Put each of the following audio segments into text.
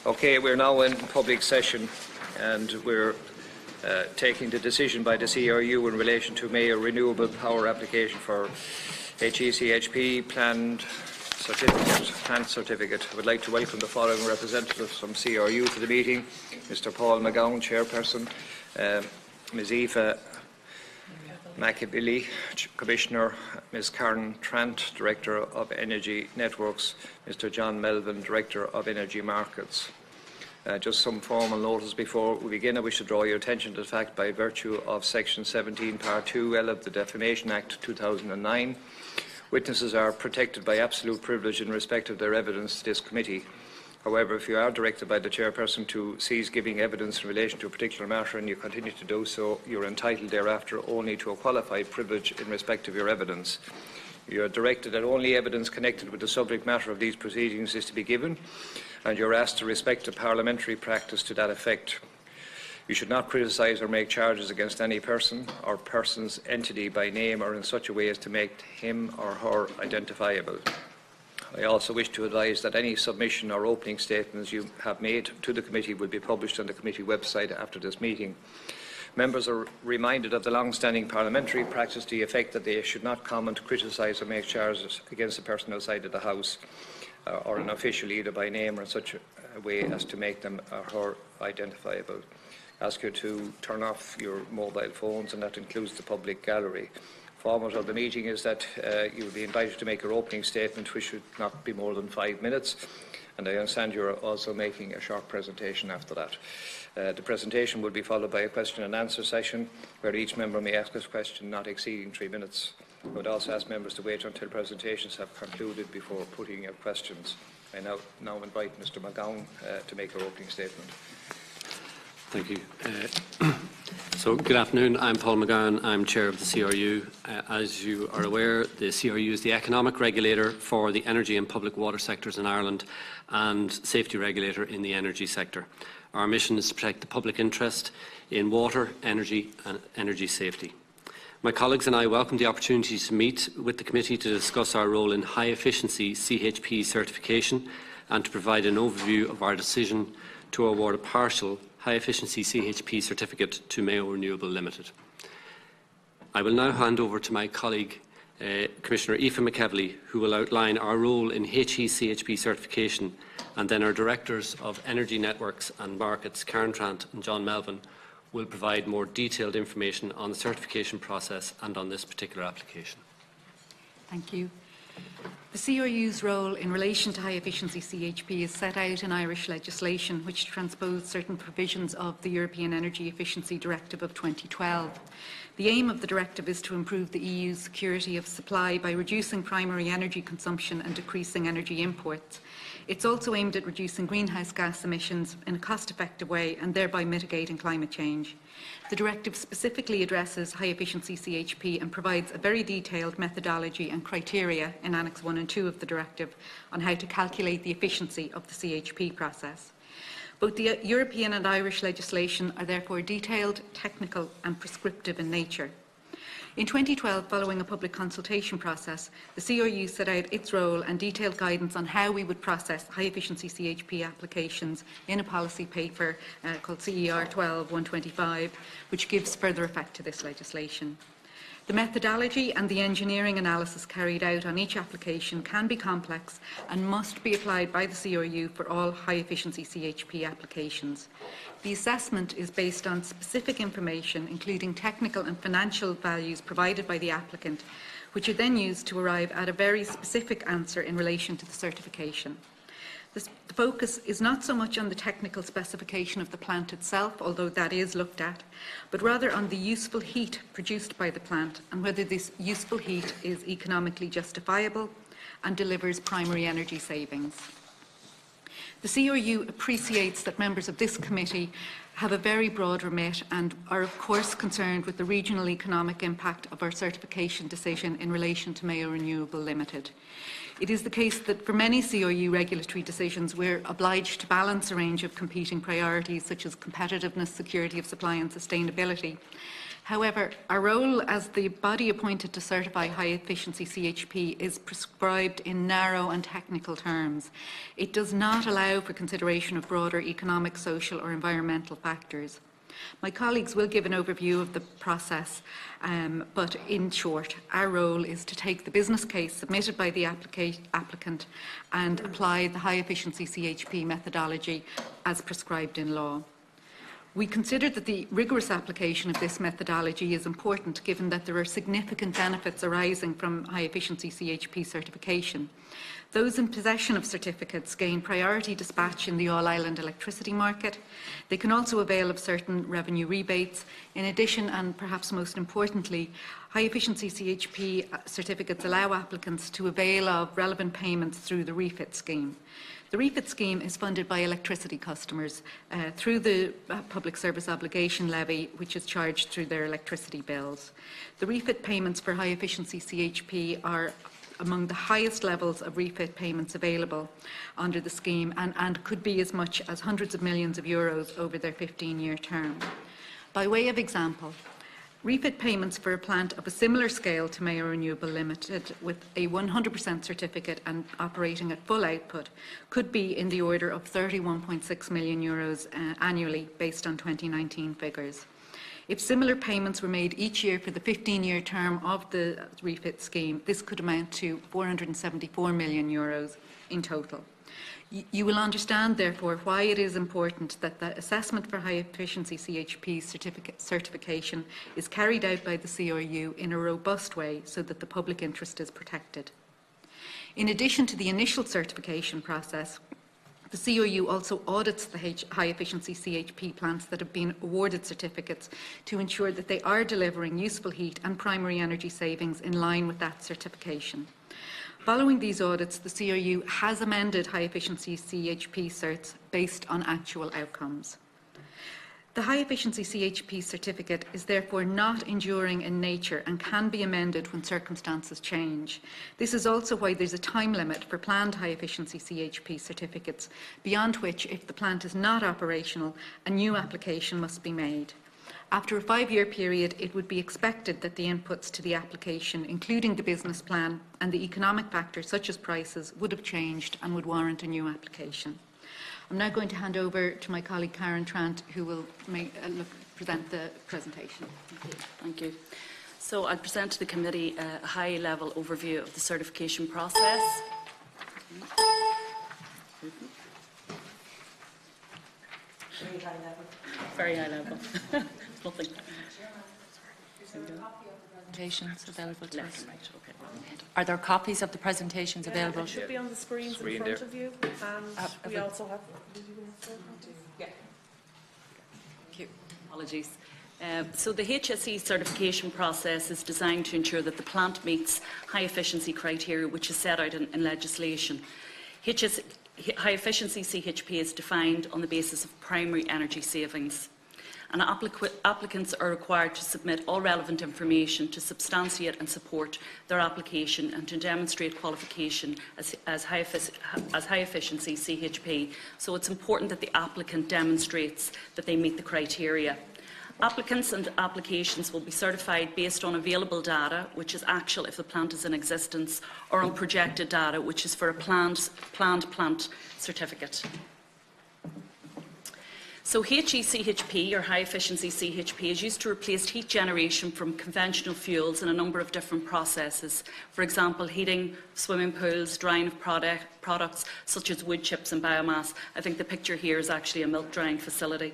Okay, we're now in public session and we're taking the decision by the CRU in relation to Mayo renewable power application for HECHP plant certificate. I would like to welcome the following representatives from CRU to the meeting: Mr. Paul McGowan, Chairperson, Ms. Aoife McAbilly, Commissioner, Ms. Karen Trant, Director of Energy Networks, Mr. John Melvin, Director of Energy Markets. Just some formal notice before we begin. I wish to draw your attention to the fact, by virtue of Section 17, Part 2L of the Defamation Act 2009, witnesses are protected by absolute privilege in respect of their evidence to this committee. However, if you are directed by the Chairperson to cease giving evidence in relation to a particular matter and you continue to do so, you are entitled thereafter only to a qualified privilege in respect of your evidence. You are directed that only evidence connected with the subject matter of these proceedings is to be given, and you are asked to respect the parliamentary practice to that effect. You should not criticise or make charges against any person or person's entity by name or in such a way as to make him or her identifiable. I also wish to advise that any submission or opening statements you have made to the committee will be published on the committee website after this meeting. Members are reminded of the long-standing parliamentary practice to the effect that they should not comment, criticise or make charges against a person outside of the House or an official, either by name or in such a way as to make them or her identifiable. I ask you to turn off your mobile phones, and that includes the public gallery. Format of the meeting is that you will be invited to make your opening statement, which should not be more than 5 minutes, and I understand you are also making a short presentation after that. The presentation will be followed by a question and answer session where each member may ask a question not exceeding 3 minutes. I would also ask members to wait until presentations have concluded before putting your questions. I now invite Mr. McGowan to make your opening statement. Thank you. So, good afternoon. I'm Paul McGowan. I'm Chair of the CRU. As you are aware, the CRU is the economic regulator for the energy and public water sectors in Ireland and safety regulator in the energy sector. Our mission is to protect the public interest in water, energy and energy safety. My colleagues and I welcome the opportunity to meet with the committee to discuss our role in high-efficiency CHP certification and to provide an overview of our decision to award a partial high-efficiency CHP certificate to Mayo Renewable Limited. I will now hand over to my colleague, Commissioner Aoife McAbilly, who will outline our role in HECHP certification, and then our Directors of Energy Networks and Markets, Karen Trant and John Melvin, will provide more detailed information on the certification process and on this particular application. Thank you. The CRU's role in relation to high-efficiency CHP is set out in Irish legislation, which transposed certain provisions of the European Energy Efficiency Directive of 2012. The aim of the directive is to improve the EU's security of supply by reducing primary energy consumption and decreasing energy imports. It's also aimed at reducing greenhouse gas emissions in a cost-effective way and thereby mitigating climate change. The directive specifically addresses high-efficiency CHP and provides a very detailed methodology and criteria in Annex 1 and 2 of the directive on how to calculate the efficiency of the CHP process. Both the European and Irish legislation are therefore detailed, technical and prescriptive in nature. In 2012, following a public consultation process, the CRU set out its role and detailed guidance on how we would process high-efficiency CHP applications in a policy paper called CER 12-125, which gives further effect to this legislation. The methodology and the engineering analysis carried out on each application can be complex and must be applied by the CRU for all high-efficiency CHP applications. The assessment is based on specific information, including technical and financial values provided by the applicant, which are then used to arrive at a very specific answer in relation to the certification. The focus is not so much on the technical specification of the plant itself, although that is looked at, but rather on the useful heat produced by the plant and whether this useful heat is economically justifiable and delivers primary energy savings. The CRU appreciates that members of this committee have a very broad remit and are of course concerned with the regional economic impact of our certification decision in relation to Mayo Renewable Limited. It is the case that for many CRU regulatory decisions we're obliged to balance a range of competing priorities such as competitiveness, security of supply and sustainability. However, our role as the body appointed to certify high-efficiency CHP is prescribed in narrow and technical terms. It does not allow for consideration of broader economic, social or environmental factors. My colleagues will give an overview of the process, but in short, our role is to take the business case submitted by the applicant and apply the high-efficiency CHP methodology as prescribed in law. We consider that the rigorous application of this methodology is important, given that there are significant benefits arising from high-efficiency CHP certification. Those in possession of certificates gain priority dispatch in the all-island electricity market. They can also avail of certain revenue rebates. In addition, and perhaps most importantly, high-efficiency CHP certificates allow applicants to avail of relevant payments through the refit scheme. The refit scheme is funded by electricity customers through the Public Service Obligation Levy, which is charged through their electricity bills. The refit payments for high-efficiency CHP are among the highest levels of refit payments available under the scheme and could be as much as hundreds of millions of euros over their 15-year term. By way of example, refit payments for a plant of a similar scale to Mayo Renewable Limited with a 100% certificate and operating at full output could be in the order of 31.6 million euros annually based on 2019 figures. If similar payments were made each year for the 15-year term of the refit scheme, this could amount to 474 million euros in total. You will understand, therefore, why it is important that the assessment for high-efficiency CHP certification is carried out by the CRU in a robust way so that the public interest is protected. In addition to the initial certification process, the CRU also audits the high-efficiency CHP plants that have been awarded certificates to ensure that they are delivering useful heat and primary energy savings in line with that certification. Following these audits, the CRU has amended high-efficiency CHP certs based on actual outcomes. The high-efficiency CHP certificate is therefore not enduring in nature and can be amended when circumstances change. This is also why there is a time limit for planned high-efficiency CHP certificates, beyond which, if the plant is not operational, a new application must be made. After a 5-year period, it would be expected that the inputs to the application, including the business plan and the economic factors such as prices, would have changed and would warrant a new application. I'm now going to hand over to my colleague Karen Trant, who will present the presentation. Thank you. Thank you. So I'll present to the committee a high-level overview of the certification process. Very high level. Very high level. Nothing. Presentations available to us? Right, okay. Are there copies of the presentations available? It should be on the screens in front of you, and we also have. Yeah. Thank you. Apologies. So the HSE certification process is designed to ensure that the plant meets high efficiency criteria which is set out in legislation. High efficiency CHP is defined on the basis of primary energy savings, and applicants are required to submit all relevant information to substantiate and support their application and to demonstrate qualification as high efficiency CHP. So it's important that the applicant demonstrates that they meet the criteria. Applicants and applications will be certified based on available data, which is actual if the plant is in existence, or on projected data, which is for a planned plant certificate. So HECHP, or high efficiency CHP, is used to replace heat generation from conventional fuels in a number of different processes. For example, heating swimming pools, drying of products such as wood chips and biomass. I think the picture here is actually a milk drying facility.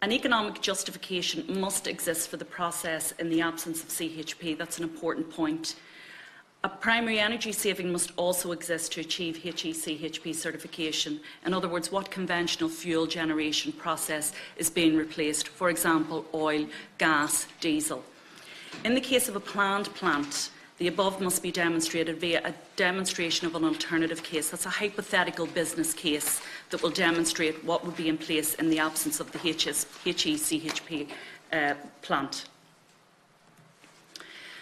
An economic justification must exist for the process in the absence of CHP. That's an important point. A primary energy saving must also exist to achieve HECHP certification. In other words, what conventional fuel generation process is being replaced? For example, oil, gas, diesel. In the case of a planned plant, the above must be demonstrated via a demonstration of an alternative case. That's a hypothetical business case that will demonstrate what would be in place in the absence of the HECHP plant.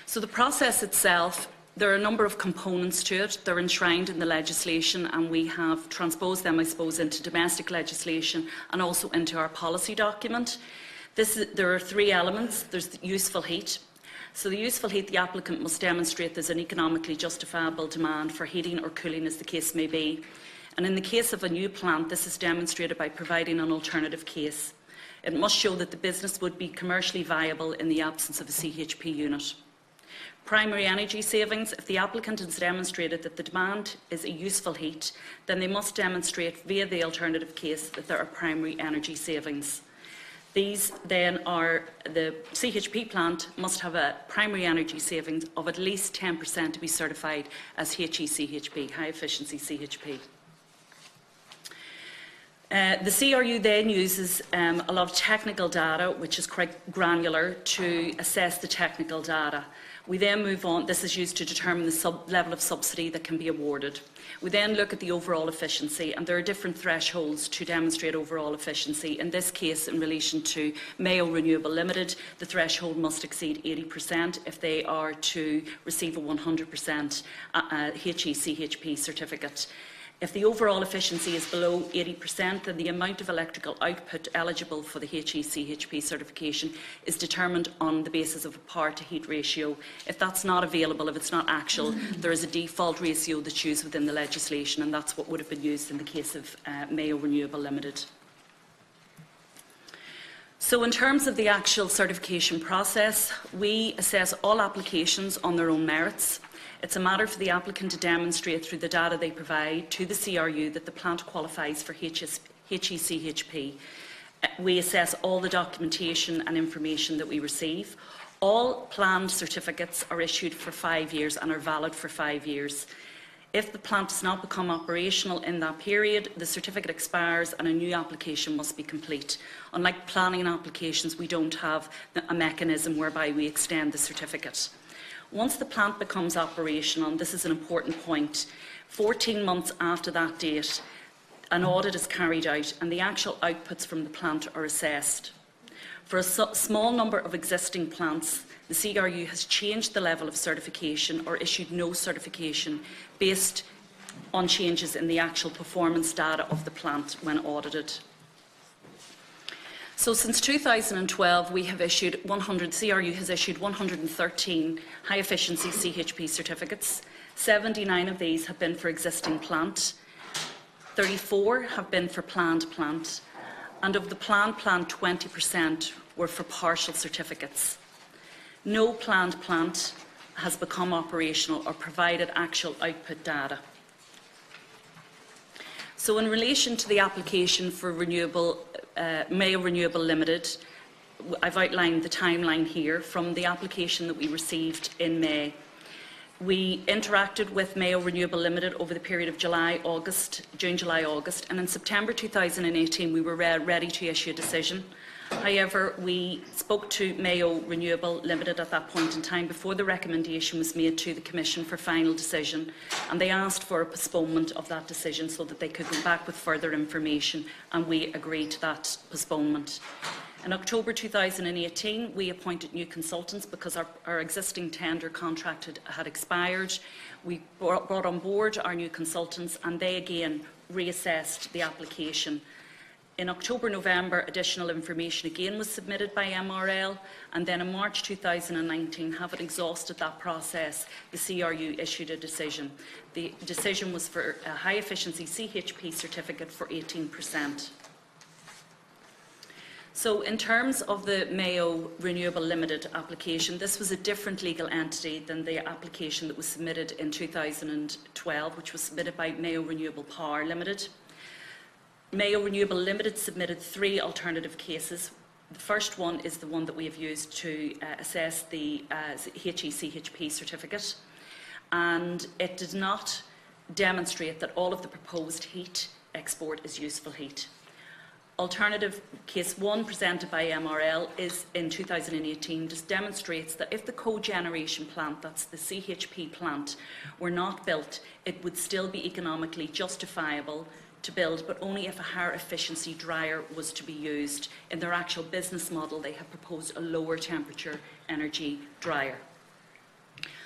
So the process itself, there are a number of components to it. They're enshrined in the legislation, and we have transposed them, I suppose, into domestic legislation and also into our policy document. There are three elements. There's the useful heat. So the useful heat, the applicant must demonstrate there's an economically justifiable demand for heating or cooling, as the case may be. And in the case of a new plant, this is demonstrated by providing an alternative case. It must show that the business would be commercially viable in the absence of a CHP unit. Primary energy savings. If the applicant has demonstrated that the demand is a useful heat, then they must demonstrate via the alternative case that there are primary energy savings. These then are, the CHP plant must have a primary energy savings of at least 10% to be certified as HECHP, high efficiency CHP. The CRU then uses a lot of technical data, which is quite granular, to assess the technical data. We then move on. This is used to determine the level of subsidy that can be awarded. We then look at the overall efficiency, and there are different thresholds to demonstrate overall efficiency. In this case, in relation to Mayo Renewable Limited, the threshold must exceed 80% if they are to receive a 100% HECHP certificate. If the overall efficiency is below 80%, then the amount of electrical output eligible for the HECHP certification is determined on the basis of a power to heat ratio. If that's not available, if it's not actual, there is a default ratio that's used within the legislation, and that's what would have been used in the case of Mayo Renewable Limited. So in terms of the actual certification process, we assess all applications on their own merits. It's a matter for the applicant to demonstrate through the data they provide to the CRU that the plant qualifies for HECHP. We assess all the documentation and information that we receive. All planned certificates are issued for 5 years and are valid for 5 years. If the plant does not become operational in that period, the certificate expires and a new application must be complete. Unlike planning applications, we don't have a mechanism whereby we extend the certificate. Once the plant becomes operational, and this is an important point, 14 months after that date, an audit is carried out and the actual outputs from the plant are assessed. For a small number of existing plants, the CRU has changed the level of certification or issued no certification based on changes in the actual performance data of the plant when audited. So since 2012, we have issued CRU has issued 113 high-efficiency CHP certificates. 79 of these have been for existing plant, 34 have been for planned plant, and of the planned plant, 20% were for partial certificates. No planned plant has become operational or provided actual output data. So in relation to the application for Mayo Renewable Limited, I've outlined the timeline here from the application that we received in May. We interacted with Mayo Renewable Limited over the period of June, July, August, and in September 2018 we were ready to issue a decision. However, we spoke to Mayo Renewable Limited at that point in time before the recommendation was made to the Commission for final decision, and they asked for a postponement of that decision so that they could come back with further information, and we agreed to that postponement. In October 2018, we appointed new consultants because our existing tender contract had expired. We brought on board our new consultants, and they again reassessed the application. In October, November, additional information again was submitted by MRL, and then in March 2019, having exhausted that process, the CRU issued a decision. The decision was for a high-efficiency CHP certificate for 18%. So in terms of the Mayo Renewable Limited application, this was a different legal entity than the application that was submitted in 2012, which was submitted by Mayo Renewable Power Limited. Mayo Renewable Limited submitted 3 alternative cases. The first one is the one that we have used to assess the HECHP certificate, and it did not demonstrate that all of the proposed heat export is useful heat. Alternative case 1 presented by MRL is in 2018 just demonstrates that if the cogeneration plant, that's the CHP plant, were not built, it would still be economically justifiable to build, but only if a higher efficiency dryer was to be used. In their actual business model, they have proposed a lower temperature energy dryer.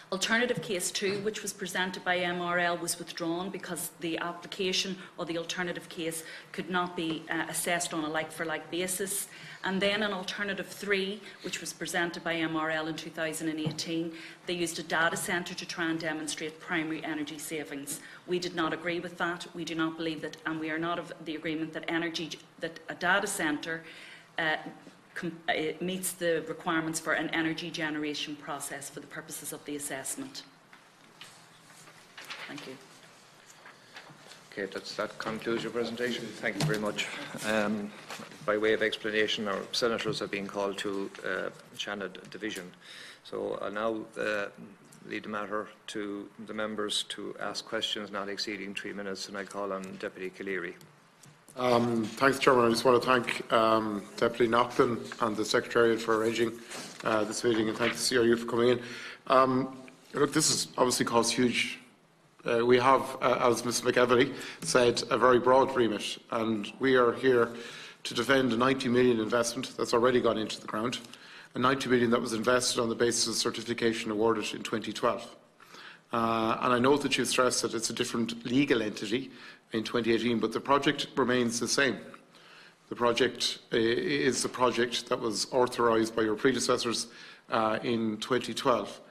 Alternative Case 2, which was presented by MRL, was withdrawn because the application or the alternative case could not be assessed on a like-for-like basis. And then in Alternative 3, which was presented by MRL in 2018, they used a data centre to try and demonstrate primary energy savings. We did not agree with that. We do not believe that, and we are not of the agreement that a data centre it meets the requirements for an energy generation process for the purposes of the assessment. Thank you. Okay, that concludes your presentation. Thank you very much. By way of explanation, our senators have been called to Shannon Division. So I'll now lead the matter to the members to ask questions not exceeding 3 minutes, and I call on Deputy Calleary. Thanks, Chairman. I just want to thank Deputy Naughton and the Secretariat for arranging this meeting, and thank the CRU for coming in. Look, this has obviously caused huge. We have, as Ms McEvely said, a very broad remit, and we are here to defend a 90 million investment that's already gone into the ground, a 90 million that was invested on the basis of certification awarded in 2012. And I know that you've stressed that it's a different legal entity in 2018, but the project remains the same. The project is the project that was authorised by your predecessors in 2012,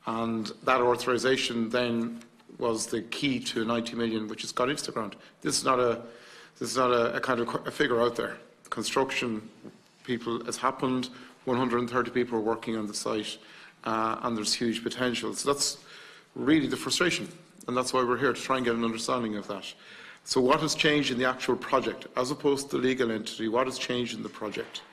and that authorisation then was the key to 90 million, which has got into the ground. This is not a kind of a figure out there. Construction people has happened. 130 people are working on the site, and there's huge potential. So that's really the frustration, and that's why we're here, to try and get an understanding of that. So what has changed in the actual project, as opposed to the legal entity? What has changed in the project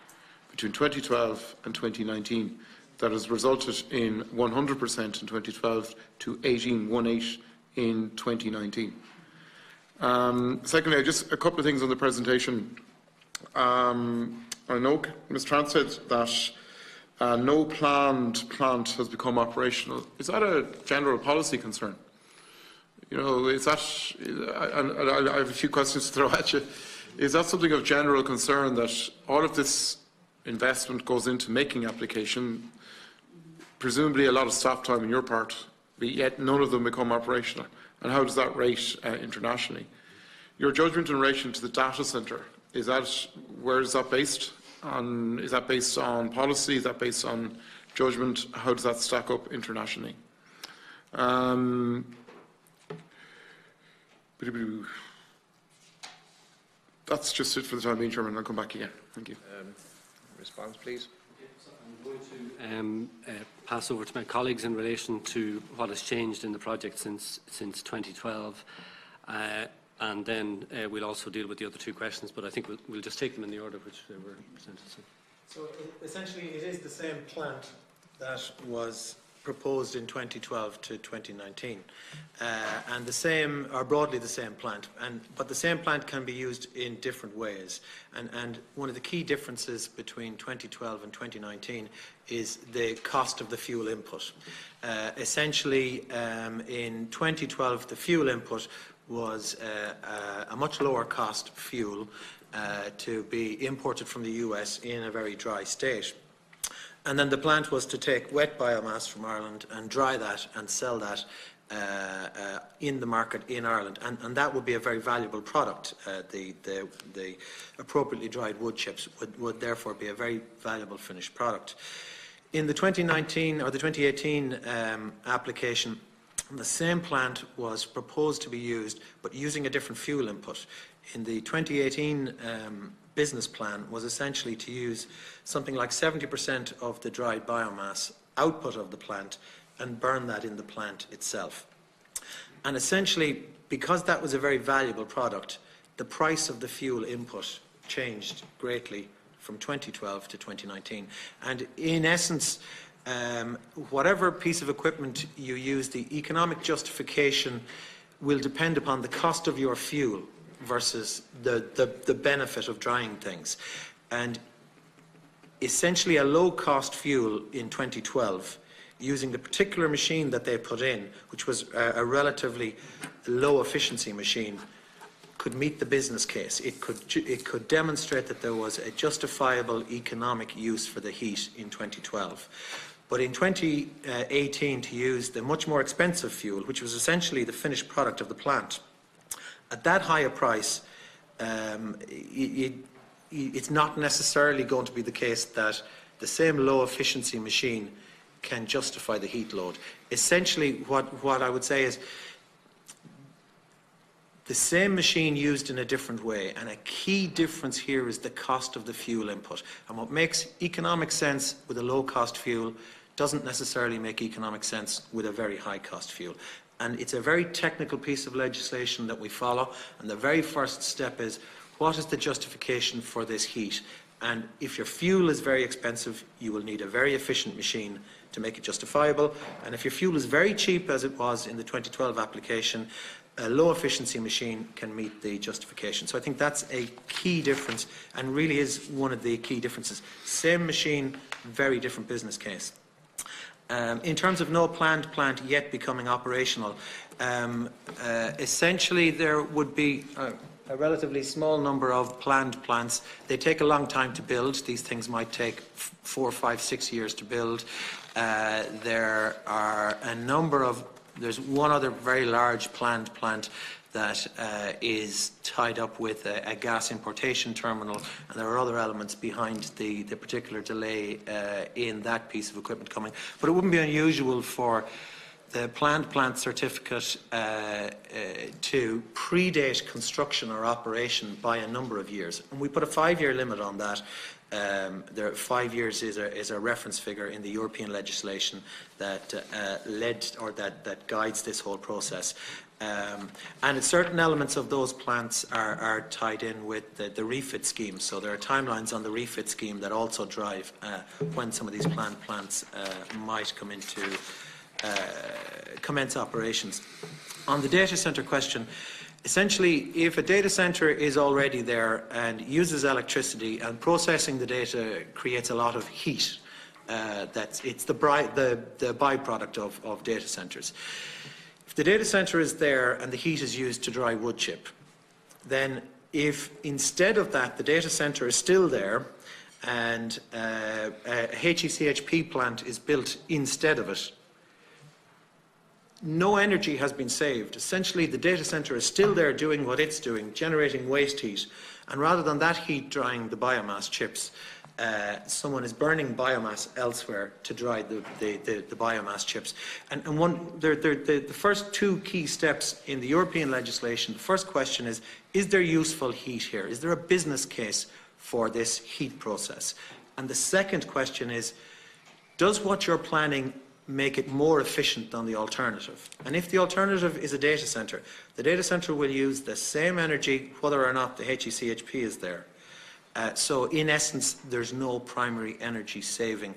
between 2012 and 2019 that has resulted in 100% in 2012 to 18.18 in 2019? Secondly, just a couple of things on the presentation. I know Ms Trant said that no planned plant has become operational. Is that a general policy concern? You know, is that, and I have a few questions to throw at you. Is that something of general concern, that all of this investment goes into making application, presumably a lot of staff time on your part, but yet none of them become operational? And how does that rate internationally? Your judgment in relation to the data centre, where is that based? Is that based on policy? Is that based on judgment? How does that stack up internationally? That's just it for the time being, Chairman. I'll come back again. Thank you. Response, please. I'm going to pass over to my colleagues in relation to what has changed in the project since 2012, and then we'll also deal with the other two questions, but I think we'll just take them in the order which they were presented. So essentially it is the same plant that was proposed in 2012 to 2019, and the same, or broadly the same plant, but the same plant can be used in different ways, and one of the key differences between 2012 and 2019 is the cost of the fuel input. Essentially, in 2012 the fuel input was a much lower cost fuel to be imported from the US in a very dry state. And then the plant was to take wet biomass from Ireland and dry that and sell that in the market in Ireland. And that would be a very valuable product. The appropriately dried wood chips would therefore be a very valuable finished product. In the 2019 or the 2018 application, the same plant was proposed to be used, but using a different fuel input. In the 2018 business plan was essentially to use something like 70% of the dried biomass output of the plant and burn that in the plant itself. And essentially, because that was a very valuable product, the price of the fuel input changed greatly from 2012 to 2019. And in essence, whatever piece of equipment you use, the economic justification will depend upon the cost of your fuel versus the benefit of drying things. And essentially a low-cost fuel in 2012, using the particular machine that they put in, which was a relatively low-efficiency machine, could meet the business case. It could demonstrate that there was a justifiable economic use for the heat in 2012. But in 2018, to use the much more expensive fuel, which was essentially the finished product of the plant, at that higher price, it's not necessarily going to be the case that the same low efficiency machine can justify the heat load. Essentially, what I would say is the same machine used in a different way, and a key difference here is the cost of the fuel input. And what makes economic sense with a low-cost fuel doesn't necessarily make economic sense with a very high-cost fuel. And it's a very technical piece of legislation that we follow, and the very first step is, what is the justification for this heat? And if your fuel is very expensive, you will need a very efficient machine to make it justifiable. And if your fuel is very cheap, as it was in the 2012 application, a low efficiency machine can meet the justification. So I think that's a key difference, and really is one of the key differences. Same machine, very different business case. In terms of no planned plant yet becoming operational, essentially there would be a relatively small number of planned plants. They take a long time to build. These things might take 4, 5, 6 years to build. There are a number of There's one other very large planned plant that is tied up with a gas importation terminal, and there are other elements behind the particular delay in that piece of equipment coming. But it wouldn't be unusual for the planned plant certificate to predate construction or operation by a number of years. And we put a 5-year limit on that. 5 years is a reference figure in the European legislation that that guides this whole process. And certain elements of those plants are tied in with the refit scheme. So there are timelines on the refit scheme that also drive when some of these planned plants might come into commence operations. On the data centre question, essentially, if a data centre is already there and uses electricity, and processing the data creates a lot of heat, it's the byproduct of data centres. If the data centre is there and the heat is used to dry wood chip, then if instead of that the data centre is still there and a HECHP plant is built instead of it, no energy has been saved. Essentially, the data centre is still there doing what it's doing, generating waste heat, and rather than that heat drying the biomass chips, someone is burning biomass elsewhere to dry the biomass chips. And the first two key steps in the European legislation, the first question is there useful heat here? Is there a business case for this heat process? And the second question is, does what you're planning make it more efficient than the alternative? And if the alternative is a data centre, the data centre will use the same energy whether or not the HECHP is there. So in essence, there's no primary energy saving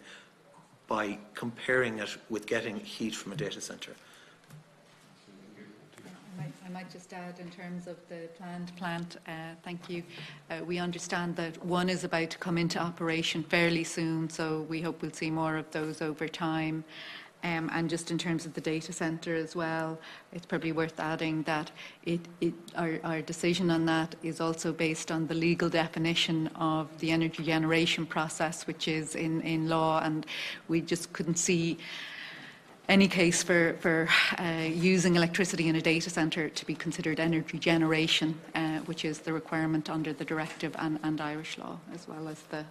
by comparing it with getting heat from a data centre. I might just add, in terms of the planned plant, thank you. We understand that one is about to come into operation fairly soon, so we hope we'll see more of those over time. And just in terms of the data centre as well, it's probably worth adding that our decision on that is also based on the legal definition of the energy generation process, which is in law, and we just couldn't see any case for using electricity in a data centre to be considered energy generation, which is the requirement under the directive and Irish law, as well as the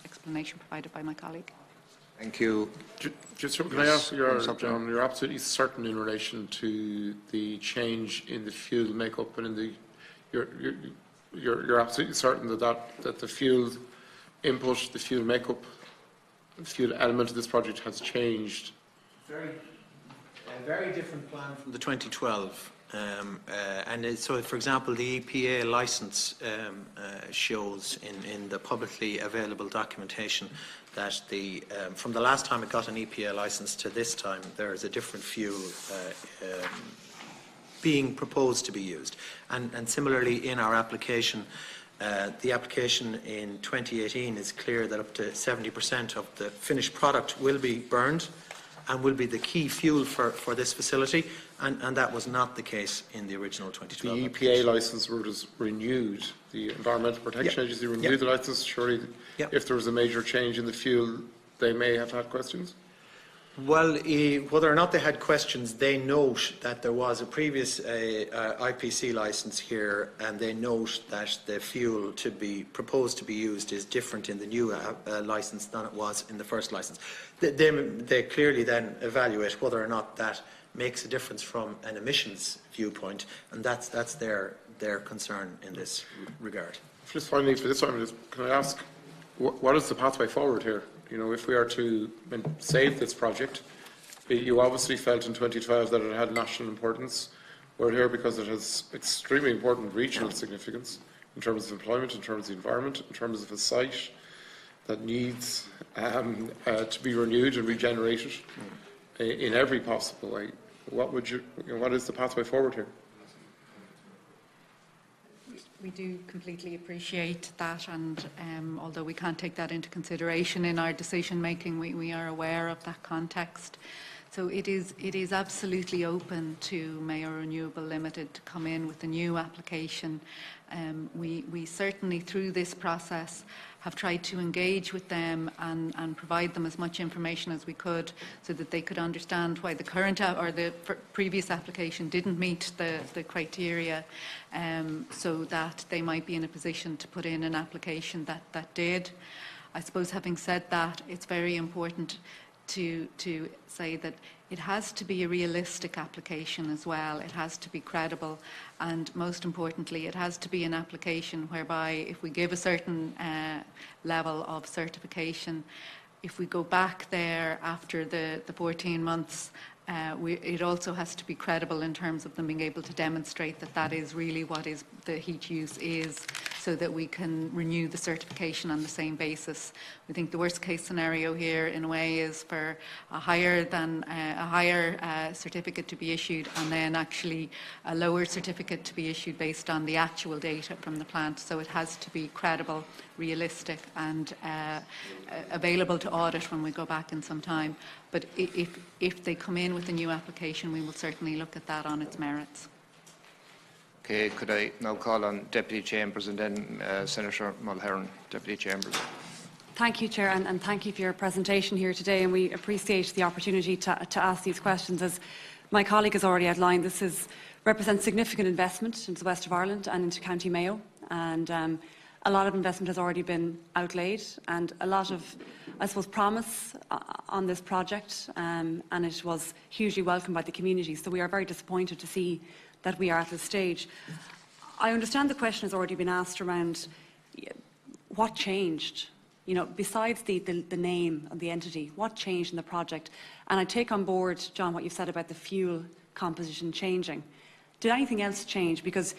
explanation provided by my colleague. Thank you. Just can I ask, John, you're absolutely certain in relation to the change in the fuel makeup and in you're absolutely certain that the fuel input, the fuel makeup, the fuel element of this project has changed? A very different plan from the 2012. So, for example, the EPA licence shows in the publicly available documentation that from the last time it got an EPA licence to this time, there is a different fuel being proposed to be used. And similarly, in our application, the application in 2018 is clear that up to 70% of the finished product will be burned and will be the key fuel for this facility, and that was not the case in the original 2012. The EPA licence was renewed. The Environmental Protection Agency renewed the licence. Surely, if there was a major change in the fuel, they may have had questions? Well, whether or not they had questions, they note that there was a previous IPC licence here, and they note that the fuel to be proposed to be used is different in the new licence than it was in the first licence. They clearly then evaluate whether or not that makes a difference from an emissions viewpoint, and that's their concern in this regard. Just finally, for this one, can I ask, what is the pathway forward here? You know, if we are to save this project, you obviously felt in 2012 that it had national importance. We're here because it has extremely important regional significance in terms of employment, in terms of the environment, in terms of a site that needs to be renewed and regenerated in every possible way. What is the pathway forward here? We do completely appreciate that, and although we can't take that into consideration in our decision making, we are aware of that context. So it is absolutely open to Mayo Renewable Limited to come in with a new application. We certainly, through this process, have tried to engage with them and provide them as much information as we could so that they could understand why the current or the previous application didn't meet the criteria, so that they might be in a position to put in an application that did. I suppose, having said that, it's very important to say that it has to be a realistic application as well. It has to be credible, and most importantly, it has to be an application whereby if we give a certain level of certification, if we go back there after the 14 months, it also has to be credible in terms of them being able to demonstrate that that is really what is the heat use is, so that we can renew the certification on the same basis. We think the worst case scenario here in a way is for a higher certificate to be issued, and then actually a lower certificate to be issued based on the actual data from the plant. So it has to be credible, realistic, and available to audit when we go back in some time. But if they come in with a new application, we will certainly look at that on its merits. Okay, could I now call on Deputy Chambers and then Senator Mulhern, Deputy Chambers. Thank you, Chair, and thank you for your presentation here today, and we appreciate the opportunity to ask these questions. As my colleague has already outlined, this represents significant investment into the west of Ireland and into County Mayo, and a lot of investment has already been outlaid, and a lot of, I suppose, promise on this project, and it was hugely welcomed by the community. So we are very disappointed to see that we are at this stage. I understand the question has already been asked around what changed, you know, besides the name of the entity, what changed in the project? And I take on board, John, what you've said about the fuel composition changing. Did anything else change? Because,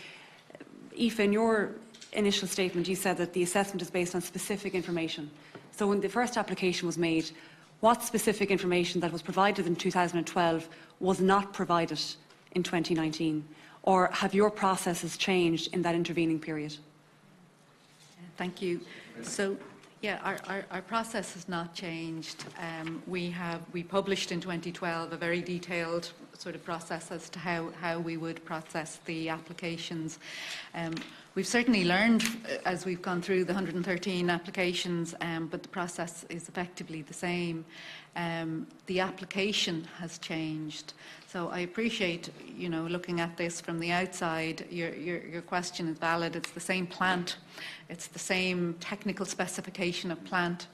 Aoife, in your initial statement, you said that the assessment is based on specific information. So when the first application was made, what specific information that was provided in 2012 was not provided in 2019? Or have your processes changed in that intervening period? Thank you. So, yeah, our process has not changed. We published in 2012 a very detailed sort of process as to how we would process the applications. We've certainly learned as we've gone through the 113 applications, but the process is effectively the same. The application has changed. So I appreciate, you know, looking at this from the outside, your question is valid. It's the same plant. It's the same technical specification of plant.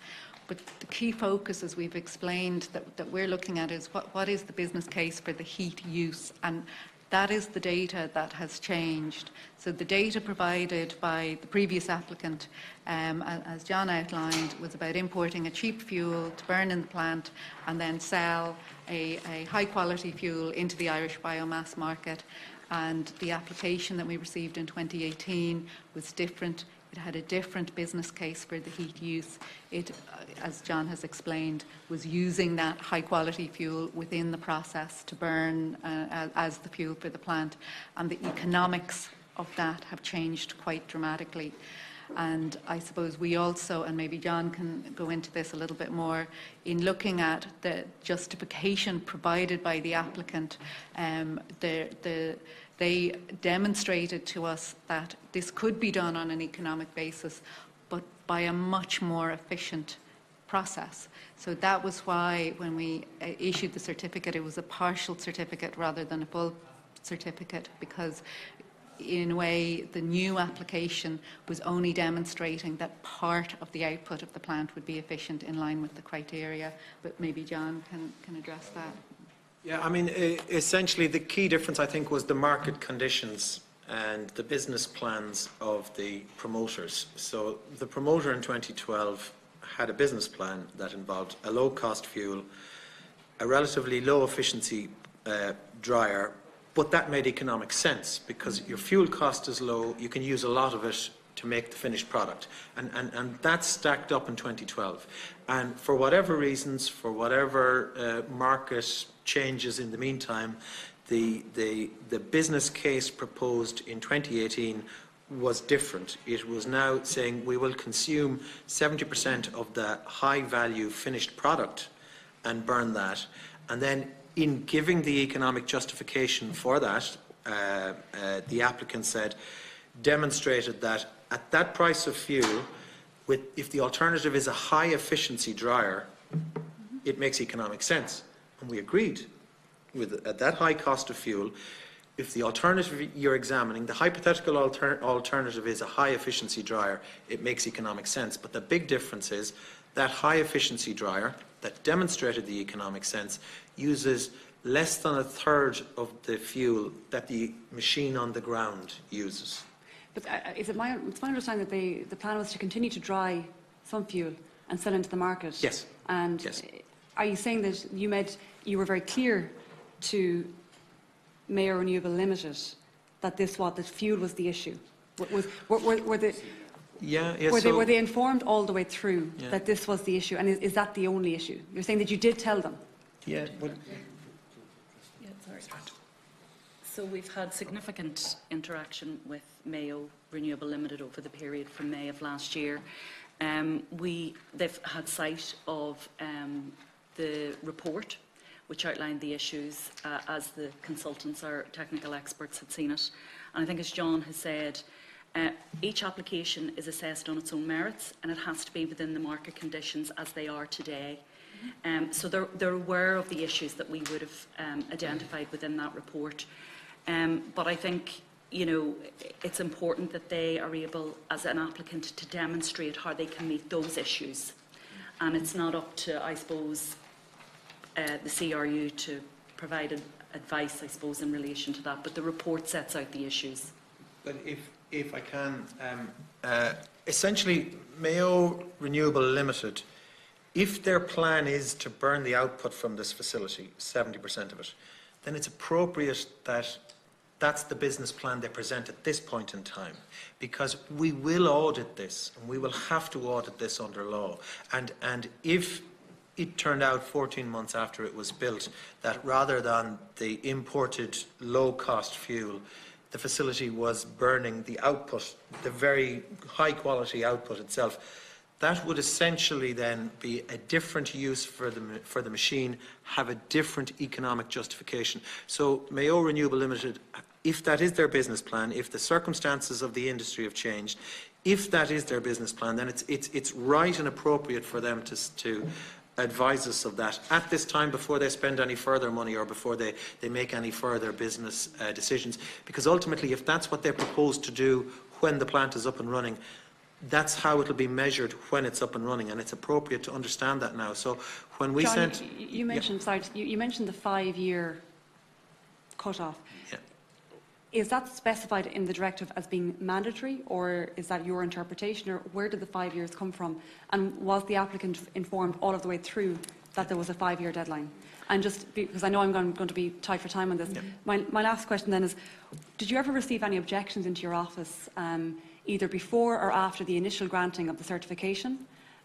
But the key focus, as we've explained, that we're looking at is what is the business case for the heat use, and that is the data that has changed. So the data provided by the previous applicant, as John outlined, was about importing a cheap fuel to burn in the plant and then sell a high-quality fuel into the Irish biomass market. And the application that we received in 2018 was different. It had a different business case for the heat use. It, as John has explained, was using that high-quality fuel within the process to burn as the fuel for the plant. And the economics of that have changed quite dramatically. And I suppose we also, and maybe John can go into this a little bit more, in looking at the justification provided by the applicant, they demonstrated to us that this could be done on an economic basis, but by a much more efficient process. So that was why when we issued the certificate, it was a partial certificate rather than a full certificate, because in a way the new application was only demonstrating that part of the output of the plant would be efficient in line with the criteria. But maybe John can address that. Yeah, I mean, essentially the key difference, I think, was the market conditions and the business plans of the promoters. So the promoter in 2012 had a business plan that involved a low-cost fuel, a relatively low-efficiency dryer, but that made economic sense because your fuel cost is low, you can use a lot of it to make the finished product. And that stacked up in 2012. And for whatever reasons, for whatever market changes in the meantime, the business case proposed in 2018 was different. It was now saying we will consume 70% of the high-value finished product and burn that. And then in giving the economic justification for that, the applicant said, demonstrated that at that price of fuel, if the alternative is a high-efficiency dryer, it makes economic sense. And we agreed with at that high cost of fuel, if the alternative you're examining, the hypothetical alternative is a high-efficiency dryer, it makes economic sense. But the big difference is that high-efficiency dryer that demonstrated the economic sense uses less than a third of the fuel that the machine on the ground uses. But it's my understanding that the plan was to continue to dry some fuel and sell into the market. Yes. And yes. Are you saying that you were very clear to Mayo Renewable Limited that that fuel was the issue? Were they informed all the way through that this was the issue, and is that the only issue? You're saying that you did tell them? Yeah. Sorry. So we've had significant interaction with Mayo Renewable Limited over the period from May of last year. They've had sight of the report, which outlined the issues as the consultants or technical experts had seen it. And I think, as John has said, each application is assessed on its own merits, and it has to be within the market conditions as they are today. So they're aware of the issues that we would have identified within that report. But I think, it's important that they are able, as an applicant, to demonstrate how they can meet those issues. And it's not up to, I suppose, the CRU to provide advice, I suppose, in relation to that. But the report sets out the issues. But if I can, essentially, Mayo Renewable Limited, if their plan is to burn the output from this facility, 70% of it, then it's appropriate that that's the business plan they present at this point in time, because we will audit this, and we will have to audit this under law. And if it turned out 14 months after it was built that rather than the imported low-cost fuel, the facility was burning the output, the very high-quality output itself, that would essentially then be a different use for the machine, have a different economic justification. So Mayo Renewable Limited, if that is their business plan, if the circumstances of the industry have changed, if that is their business plan, then it's right and appropriate for them to advise us of that at this time before they spend any further money or before they make any further business decisions. Because ultimately, if that's what they propose to do when the plant is up and running, that's how it will be measured when it's up and running, and it's appropriate to understand that now. So when we John, sent... you mentioned, sorry, you mentioned the 5-year cut-off. Yeah. Is that specified in the directive as being mandatory, or is that your interpretation, or where did the 5 years come from? And was the applicant informed all of the way through that there was a 5-year deadline? And just because I know I'm going to be tight for time on this, my last question then is, did you ever receive any objections into your office, either before or after the initial granting of the certification,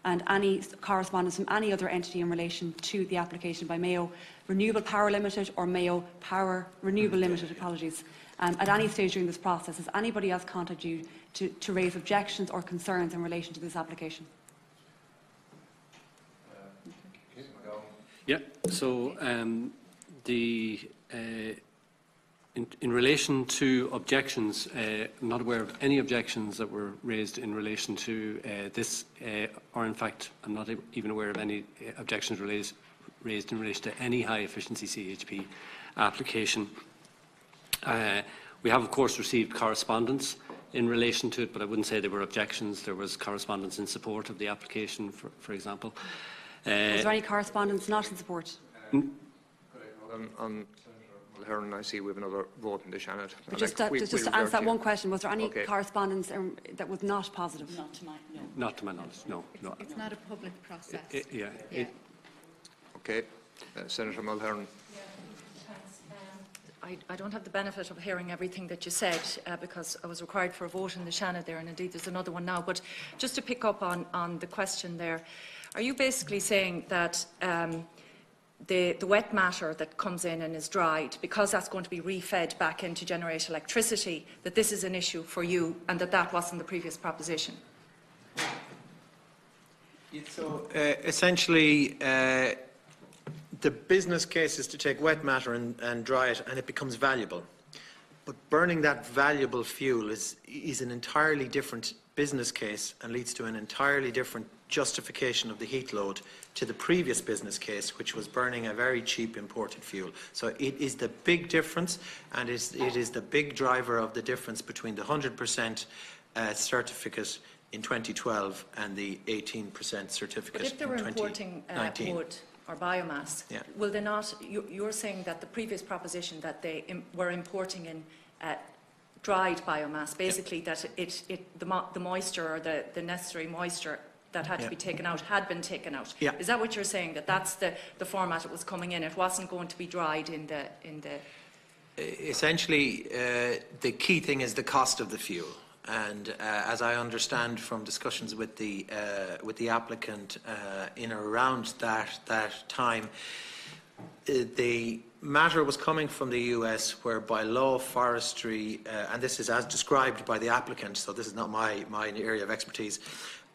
and any correspondence from any other entity in relation to the application by Mayo Renewable Power Limited or Mayo Power Renewable Limited, apologies, at any stage during this process? Has anybody else contacted you to raise objections or concerns in relation to this application? Yeah, so in In relation to objections, I'm not aware of any objections that were raised in relation to this, or in fact, I'm not even aware of any objections raised in relation to any high-efficiency CHP application. We have, of course, received correspondence in relation to it, but I wouldn't say there were objections. There was correspondence in support of the application, for example. Was there any correspondence not in support? On Mulhern, I see we have another vote in the Shannon. Just to answer that one question, was there any correspondence that was not positive? Not to my, no. Not to my knowledge, no. It's not a public process. Okay. Senator Mulhern. I don't have the benefit of hearing everything that you said because I was required for a vote in the Shannon there, and indeed there's another one now. But just to pick up on the question there, are you basically saying that the wet matter that comes in and is dried, because that's going to be refed back in to generate electricity, that this is an issue for you and that wasn't the previous proposition? So essentially, the business case is to take wet matter and dry it, and it becomes valuable. But burning that valuable fuel is an entirely different business case and leads to an entirely different justification of the heat load to the previous business case, which was burning a very cheap imported fuel. So it is the big difference, and it is the big driver of the difference between the 100% certificate in 2012 and the 18% certificate in 2019. But if they were importing wood or biomass, will they not? You're saying that the previous proposition that they were importing in dried biomass, basically that the moisture or the necessary moisture that had to be taken out had been taken out. Is that what you're saying? That that's the format it was coming in? It wasn't going to be dried in the. Essentially, the key thing is the cost of the fuel. And as I understand from discussions with the applicant in or around that time, the matter was coming from the US, where by law forestry, and this is as described by the applicant, so this is not my area of expertise,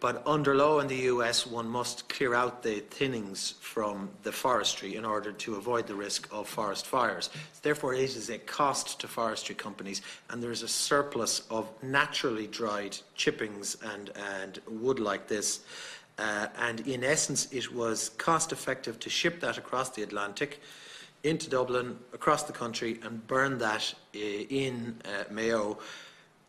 but under law in the US, one must clear out the thinnings from the forestry in order to avoid the risk of forest fires. Therefore, it is a cost to forestry companies, and there is a surplus of naturally dried chippings and wood like this. And in essence, it was cost effective to ship that across the Atlantic into Dublin, across the country, and burn that in Mayo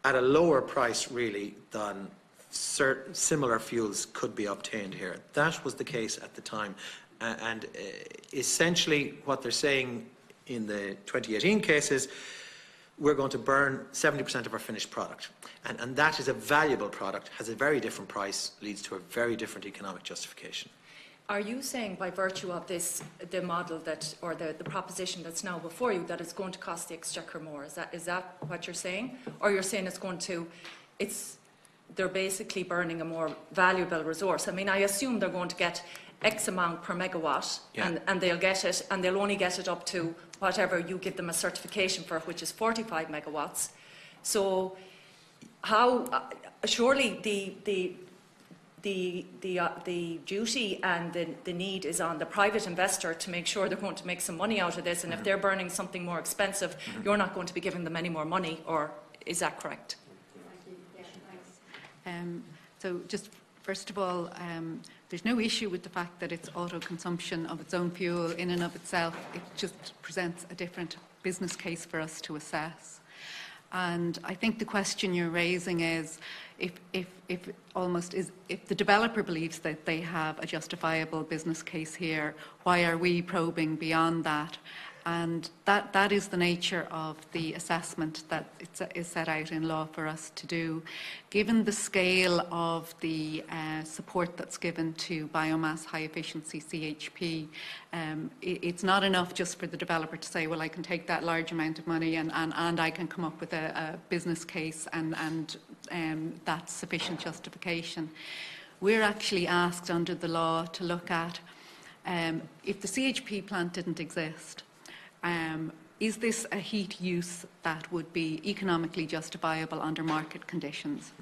at a lower price, really, than similar fuels could be obtained here. That was the case at the time. And essentially what they're saying in the 2018 case is we're going to burn 70% of our finished product. And that is a valuable product, has a very different price, leads to a very different economic justification. Are you saying by virtue of this, the model that, or the proposition that's now before you, that it's going to cost the Exchequer more? Is that what you're saying? Or you're saying it's going to, they're basically burning a more valuable resource? I mean, I assume they're going to get X amount per megawatt, and they'll get it, and they'll only get it up to whatever you give them a certification for, which is 45 megawatts. So how, surely the duty and the need is on the private investor to make sure they're going to make some money out of this, and if they're burning something more expensive, you're not going to be giving them any more money, or is that correct? So just first of all, there's no issue with the fact that it's auto-consumption of its own fuel in and of itself. It just presents a different business case for us to assess. And I think the question you're raising is if the developer believes that they have a justifiable business case here, why are we probing beyond that? And that is the nature of the assessment that is set out in law for us to do. Given the scale of the support that's given to biomass high-efficiency CHP, it's not enough just for the developer to say, well, I can take that large amount of money and I can come up with a business case and that's sufficient justification. We're actually asked under the law to look at if the CHP plant didn't exist, is this a heat use that would be economically justifiable under market conditions?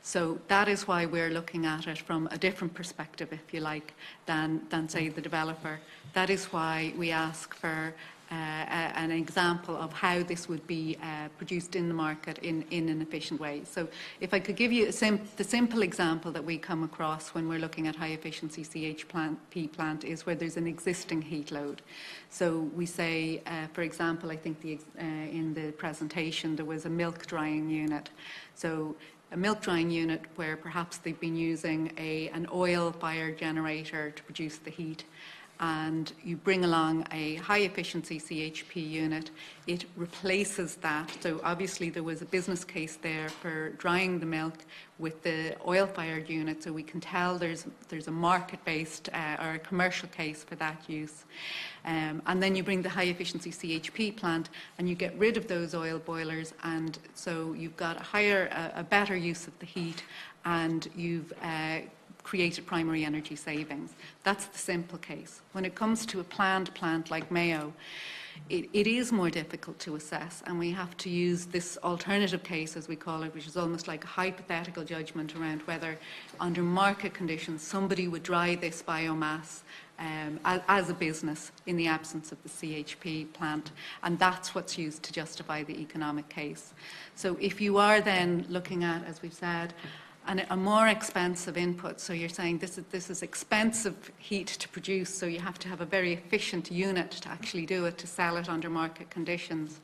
So that is why we're looking at it from a different perspective, if you like, than say, the developer. That is why we ask for an example of how this would be produced in the market in an efficient way. So if I could give you the simple example that we come across when we're looking at high efficiency CHP plant is where there's an existing heat load. So we say, for example, I think in the presentation there was a milk drying unit. So a milk drying unit where perhaps they've been using an oil-fired generator to produce the heat, and you bring along a high-efficiency CHP unit, it replaces that. So obviously there was a business case there for drying the milk with the oil-fired unit, so we can tell there's a market-based or a commercial case for that use. And then you bring the high-efficiency CHP plant and you get rid of those oil boilers, and so you've got a better use of the heat, and you've created primary energy savings. That's the simple case. When it comes to a planned plant like Mayo, it is more difficult to assess, and we have to use this alternative case, as we call it, which is almost like a hypothetical judgment around whether, under market conditions, somebody would dry this biomass as a business in the absence of the CHP plant, and that's what's used to justify the economic case. So if you are then looking at, as we've said, a more expensive input, so you're saying this is expensive heat to produce, so you have to have a very efficient unit to actually do it, to sell it under market conditions.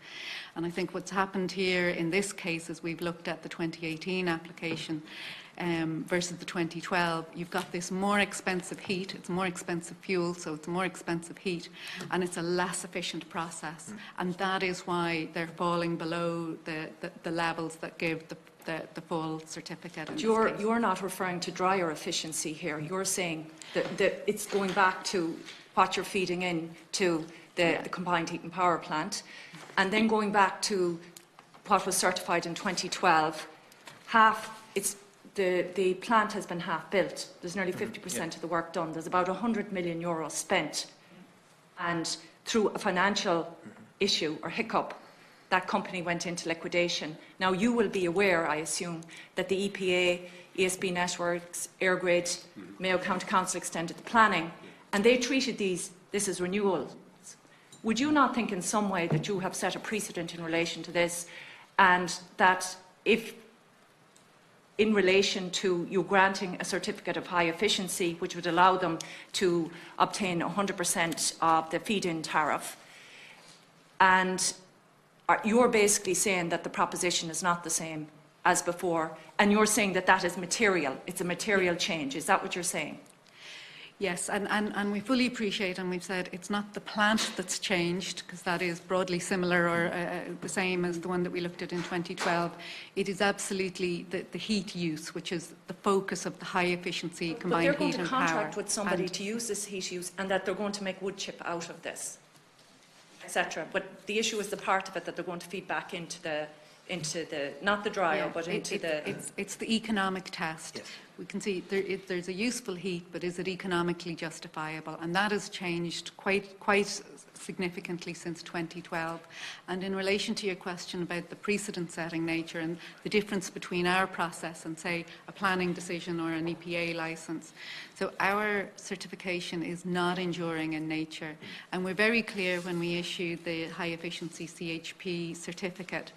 And I think what's happened here in this case is we've looked at the 2018 application versus the 2012. You've got this more expensive heat, it's more expensive fuel, so it's more expensive heat, and it's a less efficient process. And that is why they're falling below the levels that give the full certificate. You're not referring to dryer efficiency here. You're saying that it's going back to what you're feeding in to the combined heat and power plant, and then going back to what was certified in 2012. The plant has been half built. There's nearly 50% of the work done. There's about €100 million spent, and through a financial issue or hiccup, that company went into liquidation. Now, you will be aware, I assume, that the EPA, ESB Networks, Airgrid, Mayo County Council extended the planning, and they treated this as renewals. Would you not think in some way that you have set a precedent in relation to this, and that if, in relation to you granting a certificate of high efficiency, which would allow them to obtain 100% of the feed-in tariff, and you're basically saying that the proposition is not the same as before, and you're saying that that is material, it's a material change. Is that what you're saying? Yes, and we fully appreciate, and we've said it's not the plant that's changed, because that is broadly similar or the same as the one that we looked at in 2012. It is absolutely the heat use, which is the focus of the high efficiency combined heat and power. But they're going to contract with somebody to use this heat use, and that they're going to make wood chip out of this, etc. But the issue is the part of it that they're going to feed back into the not the dryer, but into it's the economic test. Yes. We can see there's a useful heat, but is it economically justifiable? And that has changed quite significantly since 2012. And in relation to your question about the precedent-setting nature and the difference between our process and, say, a planning decision or an EPA licence, so our certification is not enduring in nature. And we're very clear when we issue the high-efficiency CHP certificate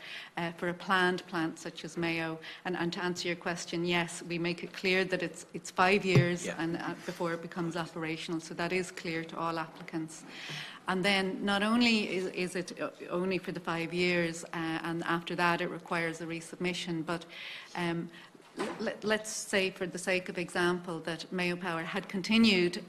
for a planned plant such as Mayo. And to answer your question, yes, we make it clear that it's 5 years and before it becomes operational. So that is clear to all applicants. And then not only is it only for the 5 years, and after that it requires a resubmission, but let's say, for the sake of example, that Mayo Power had continued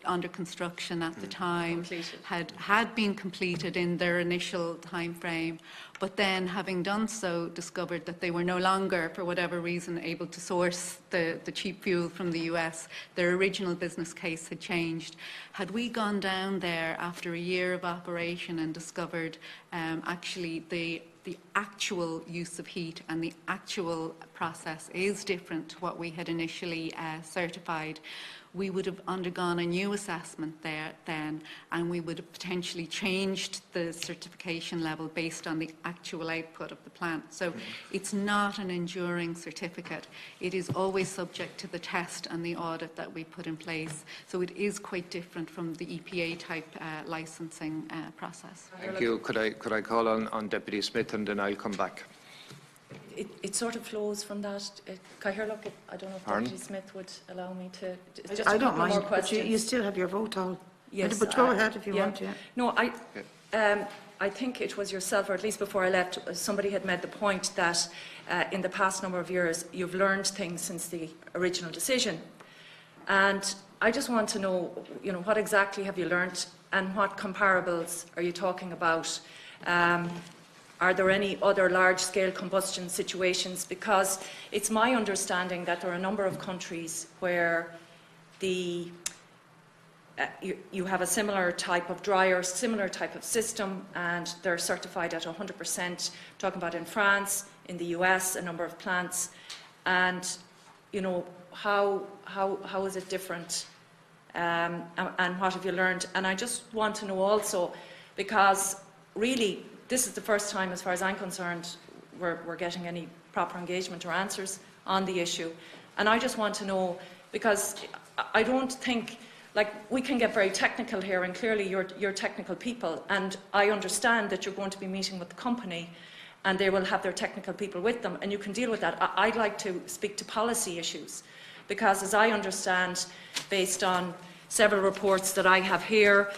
under construction at the time, had been completed in their initial time frame, but then, having done so, discovered that they were no longer, for whatever reason, able to source the cheap fuel from the US. Their original business case had changed. Had we gone down there after a year of operation and discovered actually the actual use of heat and the actual process is different to what we had initially certified, we would have undergone a new assessment there then, and we would have potentially changed the certification level based on the actual output of the plant. So it's not an enduring certificate. It is always subject to the test and the audit that we put in place. So it is quite different from the EPA type licensing process. Thank you. Could I call on Deputy Smith, and then I'll come back. It sort of flows from that. Cahill, I don't know if Pardon? Deputy Smith would allow me to... Just I a don't couple more mind, but questions. you still have your vote all. Yes, But go ahead if you want to. No, I think it was yourself, or at least before I left, somebody had made the point that in the past number of years you've learned things since the original decision. And I just want to know, what exactly have you learned and what comparables are you talking about? Are there any other large-scale combustion situations? Because it's my understanding that there are a number of countries where you have a similar type of dryer, similar type of system, and they're certified at 100%. Talking about in France, in the US, a number of plants, and how is it different, and what have you learned? And I just want to know also, because really this is the first time, as far as I'm concerned, we're getting any proper engagement or answers on the issue, and I just want to know, because I don't think, we can get very technical here, and clearly you're technical people, and I understand that you're going to be meeting with the company and they will have their technical people with them, and you can deal with that. I'd like to speak to policy issues, because as I understand, based on several reports that I have here,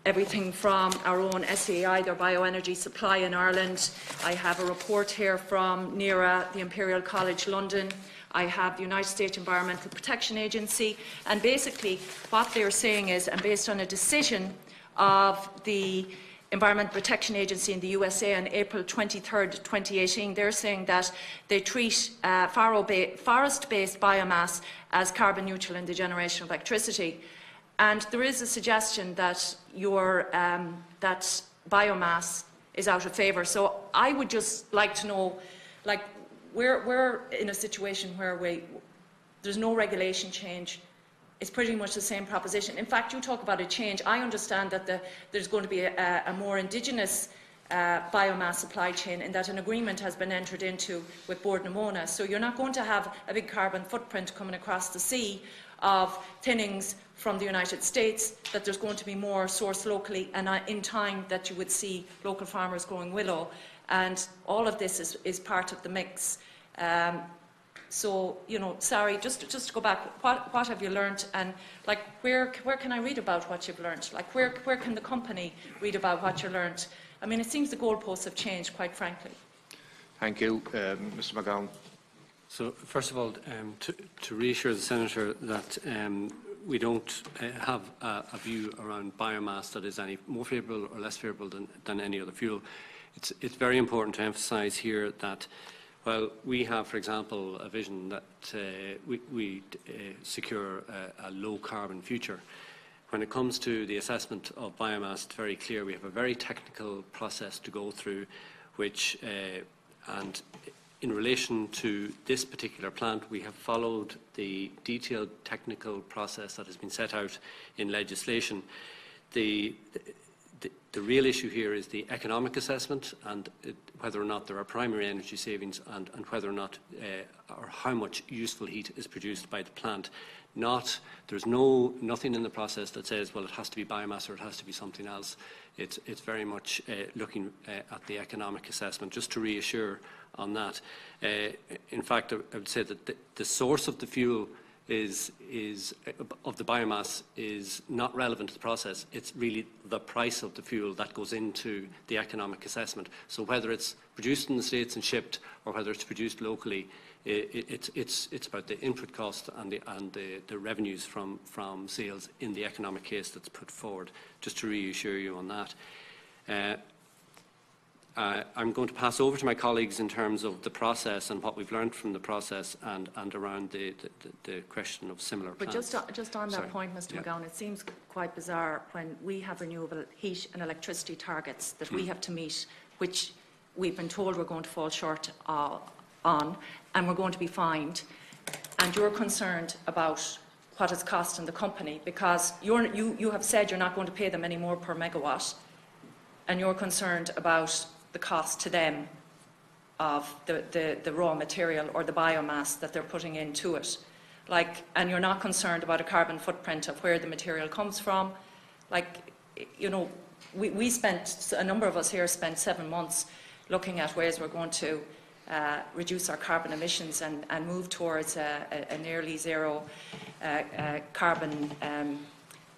everything from our own SEI, their bioenergy supply in Ireland. I have a report here from NERA, the Imperial College London. I have the United States Environmental Protection Agency, and basically what they're saying is, and based on a decision of the Environmental Protection Agency in the USA on April 23rd, 2018, they're saying that they treat forest-based biomass as carbon neutral in the generation of electricity. And there is a suggestion that that biomass is out of favour. So I would just like to know, we're in a situation where there's no regulation change. It's pretty much the same proposition. In fact, you talk about a change. I understand that there's going to be a more indigenous biomass supply chain, in that an agreement has been entered into with Bord na Móna. So you're not going to have a big carbon footprint coming across the sea of thinnings from the United States, that there's going to be more sourced locally, and in time that you would see local farmers growing willow. And all of this is part of the mix. So, sorry, just to go back, what have you learned, and where can I read about what you've learned? Where can the company read about what you learned? I mean, it seems the goalposts have changed, quite frankly. Thank you. Mr. McGowan. So, first of all, to reassure the Senator that we don't have a view around biomass that is any more favourable or less favourable than any other fuel. It's very important to emphasise here that while we have, for example, a vision that we secure a low-carbon future, when it comes to the assessment of biomass, it's very clear we have a very technical process to go through, which, and in relation to this particular plant, we have followed the detailed technical process that has been set out in legislation. The real issue here is the economic assessment, and whether or not there are primary energy savings, and whether or not or how much useful heat is produced by the plant. There's nothing in the process that says, well, it has to be biomass or it has to be something else. It's very much looking at the economic assessment, just to reassure on that. In fact, I would say that the source of the fuel of the biomass is not relevant to the process. It's really the price of the fuel that goes into the economic assessment. So whether it's produced in the States and shipped, or whether it's produced locally, it's about the input cost and the revenues from sales in the economic case that's put forward. Just to reassure you on that. I'm going to pass over to my colleagues in terms of the process and what we've learned from the process, and around the question of similar plants. But just on that point, Mr. McGowan, it seems quite bizarre when we have renewable heat and electricity targets that we have to meet, which we've been told we're going to fall short on, and we're going to be fined, and you're concerned about what it's costing the company, because you have said you're not going to pay them any more per megawatt, and you're concerned about the cost to them of the raw material or the biomass that they're putting into it. Like, and you're not concerned about a carbon footprint of where the material comes from. Like, you know, we spent, a number of us here spent 7 months looking at ways we're going to reduce our carbon emissions and move towards a nearly zero carbon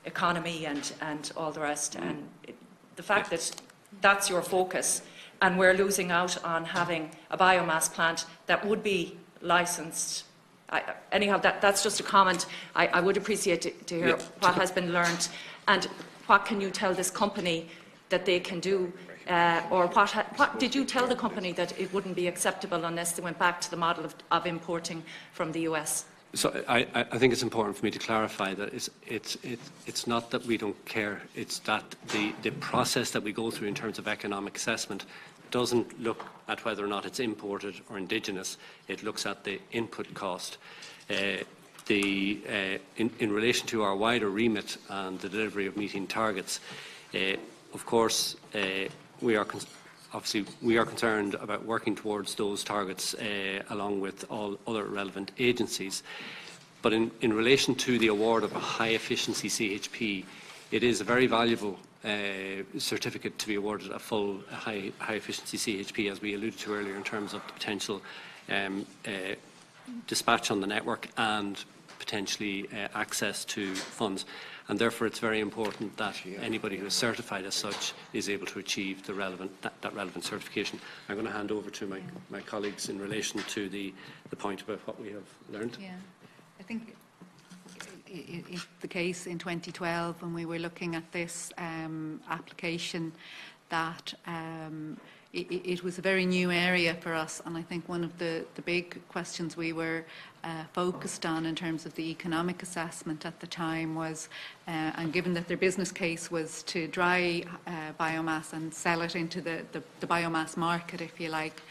economy and all the rest. And the fact that that's your focus, and we're losing out on having a biomass plant that would be licensed. Anyhow, that's just a comment. I would appreciate to hear what has been learned, and what can you tell this company that they can do, or what did you tell the company that it wouldn't be acceptable unless they went back to the model of importing from the US? So I think it's important for me to clarify that it's not that we don't care. It's that the process that we go through in terms of economic assessment doesn't look at whether or not it's imported or indigenous. It looks at the input cost. In relation to our wider remit and the delivery of meeting targets, of course, we are concerned about working towards those targets along with all other relevant agencies. But in relation to the award of a high-efficiency CHP, it is a very valuable certificate to be awarded a full high-efficiency CHP, as we alluded to earlier, in terms of the potential dispatch on the network and potentially access to funds. And therefore, it's very important that anybody who is certified as such is able to achieve the that relevant certification. I'm going to hand over to my colleagues in relation to the point about what we have learned. Yeah, I think it's the case in 2012 when we were looking at this application that it was a very new area for us, and I think one of the big questions we were focused on in terms of the economic assessment at the time was, and given that their business case was to dry biomass and sell it into the biomass market, if you like,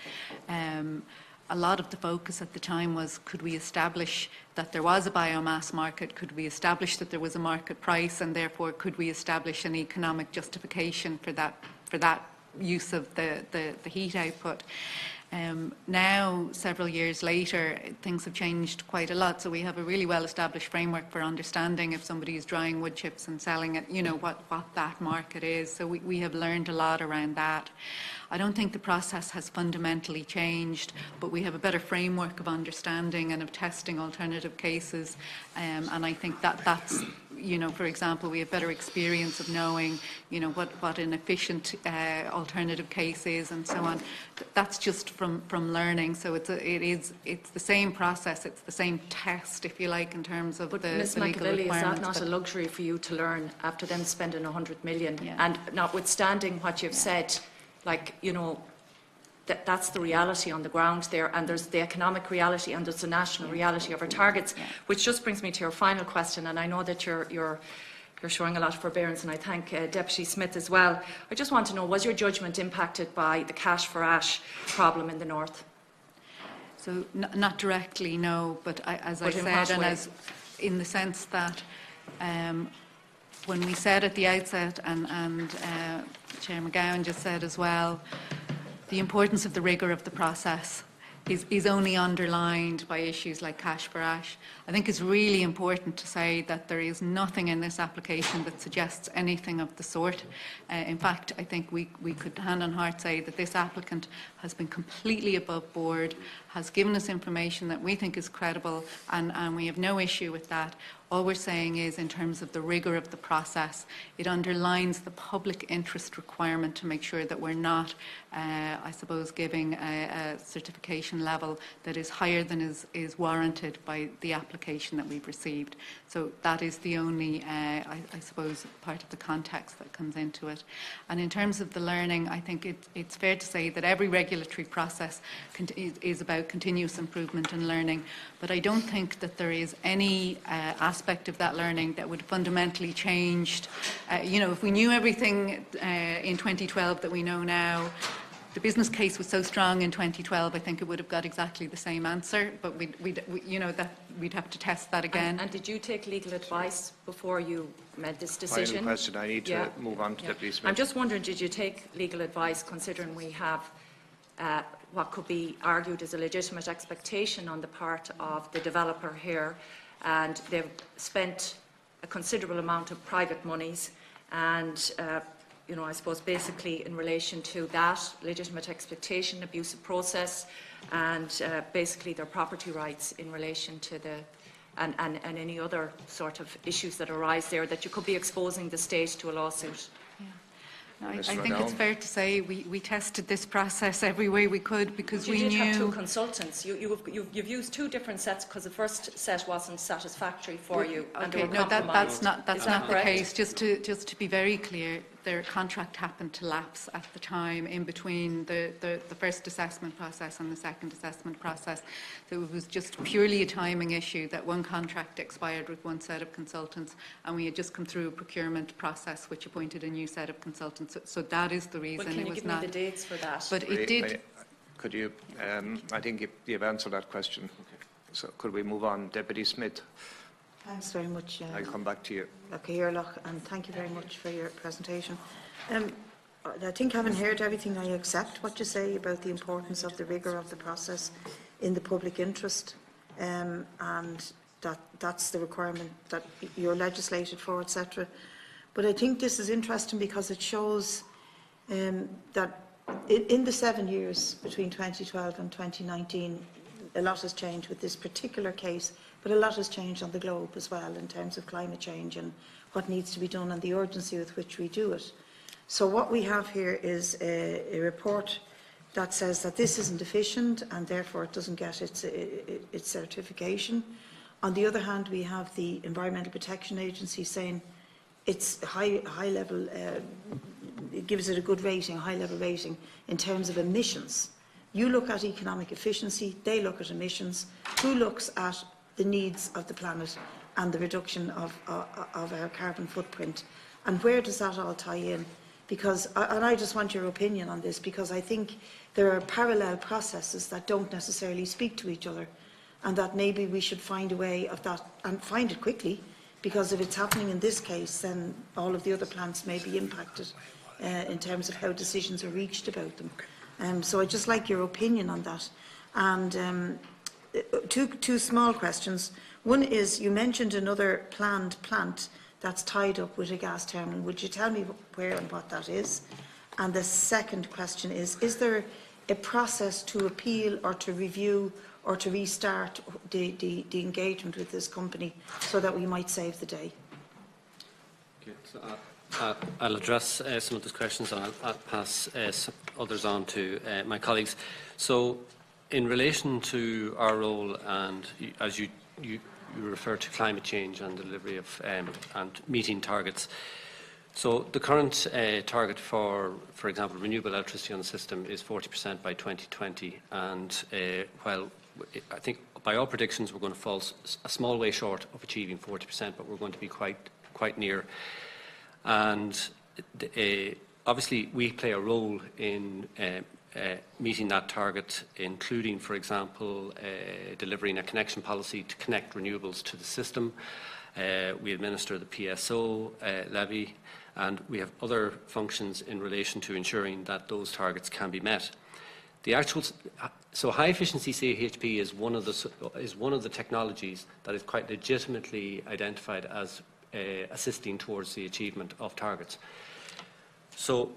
a lot of the focus at the time was, could we establish that there was a biomass market, could we establish that there was a market price, and therefore could we establish an economic justification for that use of the heat output. Now, several years later, things have changed quite a lot, so we have a really well-established framework for understanding if somebody is drying wood chips and selling it, you know, what that market is. So we have learned a lot around that. I don't think the process has fundamentally changed, but we have a better framework of understanding and of testing alternative cases, and I think that's, you know, for example, we have better experience of knowing, you know, what an efficient alternative case is and so on. That's just from learning. So it's the same process, it's the same test, if you like, in terms of the legal requirements. Ms. McAvilly, is that not a luxury for you to learn after them spending 100 million? Yeah. And notwithstanding what you've said, like, you know, that's the reality on the ground there, and there's the economic reality and there's the national reality of our targets, which just brings me to your final question, and I know that you're showing a lot of forbearance, and I thank Deputy Smith as well. I just want to know, was your judgment impacted by the cash for ash problem in the north? So not directly, no, but as I said, and as in the sense that when we said at the outset, and Chair McGowan just said as well, the importance of the rigour of the process is only underlined by issues like cash for ash. I think it's really important to say that there is nothing in this application that suggests anything of the sort. In fact, I think we could hand on heart say that this applicant has been completely above board, has given us information that we think is credible, and we have no issue with that. All we're saying is, in terms of the rigour of the process, it underlines the public interest requirement to make sure that we're not, I suppose, giving a certification level that is higher than is warranted by the application that we've received. So that is the only, I suppose, part of the context that comes into it. And in terms of the learning, I think it's fair to say that every regulatory process is about continuous improvement and learning, but I don't think that there is any aspect of that learning that would fundamentally change. You know, if we knew everything in 2012 that we know now, the business case was so strong in 2012, I think it would have got exactly the same answer, but we'd have to test that again. And did you take legal advice before you made this decision? Final question. I need to move on to Deputy Smith. I'm just wondering, did you take legal advice, considering we have what could be argued as a legitimate expectation on the part of the developer here, and they've spent a considerable amount of private monies, and I suppose basically in relation to that legitimate expectation, abusive process, and basically their property rights in relation to and any other sort of issues that arise there, that you could be exposing the state to a lawsuit. I think it's fair to say we tested this process every way we could, because we knew... You did have two consultants. You've used two different sets because the first set wasn't satisfactory for you. Okay, no, that's not the case. Just to be very clear, their contract happened to lapse at the time in between the first assessment process and the second assessment process. So it was just purely a timing issue that one contract expired with one set of consultants, and we had just come through a procurement process which appointed a new set of consultants. So that is the reason. Well, can you give me the dates for that? But it did. Could you? I think you've answered that question. Okay. So could we move on, Deputy Smith? Thanks very much. I'll come back to you. Okay, Oireachtas, and thank you very much for your presentation. I think, having heard everything, I accept what you say about the importance of the rigour of the process in the public interest, and that's the requirement that you're legislated for, etc. But I think this is interesting because it shows that in the 7 years between 2012 and 2019, a lot has changed with this particular case, but a lot has changed on the globe as well in terms of climate change and what needs to be done and the urgency with which we do it. So what we have here is a report that says that this isn't efficient and therefore it doesn't get its certification. On the other hand, we have the Environmental Protection Agency saying it's high level, it gives it a good rating, a high level rating in terms of emissions. You look at economic efficiency, they look at emissions. Who looks at the needs of the planet and the reduction of our carbon footprint? And where does that all tie in? Because, and I just want your opinion on this, because I think there are parallel processes that don't necessarily speak to each other, and that maybe we should find a way of that, and find it quickly, because if it's happening in this case, then all of the other plants may be impacted in terms of how decisions are reached about them. So I'd just like your opinion on that. And two small questions. One is, you mentioned another planned plant that's tied up with a gas terminal. Would you tell me where and what that is? And the second question is there a process to appeal or to review or to restart the engagement with this company so that we might save the day? Okay, so I'll address some of those questions, and I'll pass others on to my colleagues. So, in relation to our role, and as you refer to climate change and delivery of and meeting targets. So the current target for example, renewable electricity on the system is 40% by 2020, and while I think by all predictions we're going to fall a small way short of achieving 40%, but we're going to be quite near. And obviously we play a role in meeting that target, including, for example, delivering a connection policy to connect renewables to the system. We administer the PSO levy, and we have other functions in relation to ensuring that those targets can be met. So high efficiency CHP is one of the technologies that is quite legitimately identified as assisting towards the achievement of targets. So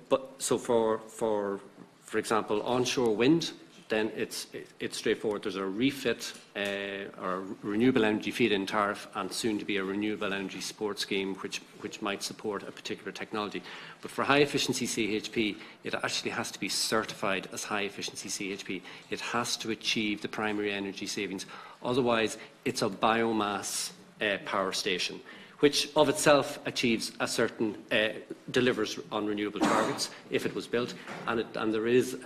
for example, onshore wind, then it's straightforward. There's a refit or a renewable energy feed-in tariff, and soon to be a renewable energy support scheme which might support a particular technology. But for high efficiency CHP, it actually has to be certified as high efficiency CHP. It has to achieve the primary energy savings. Otherwise, it's a biomass power station, which of itself achieves a certain, delivers on renewable targets if it was built, and there is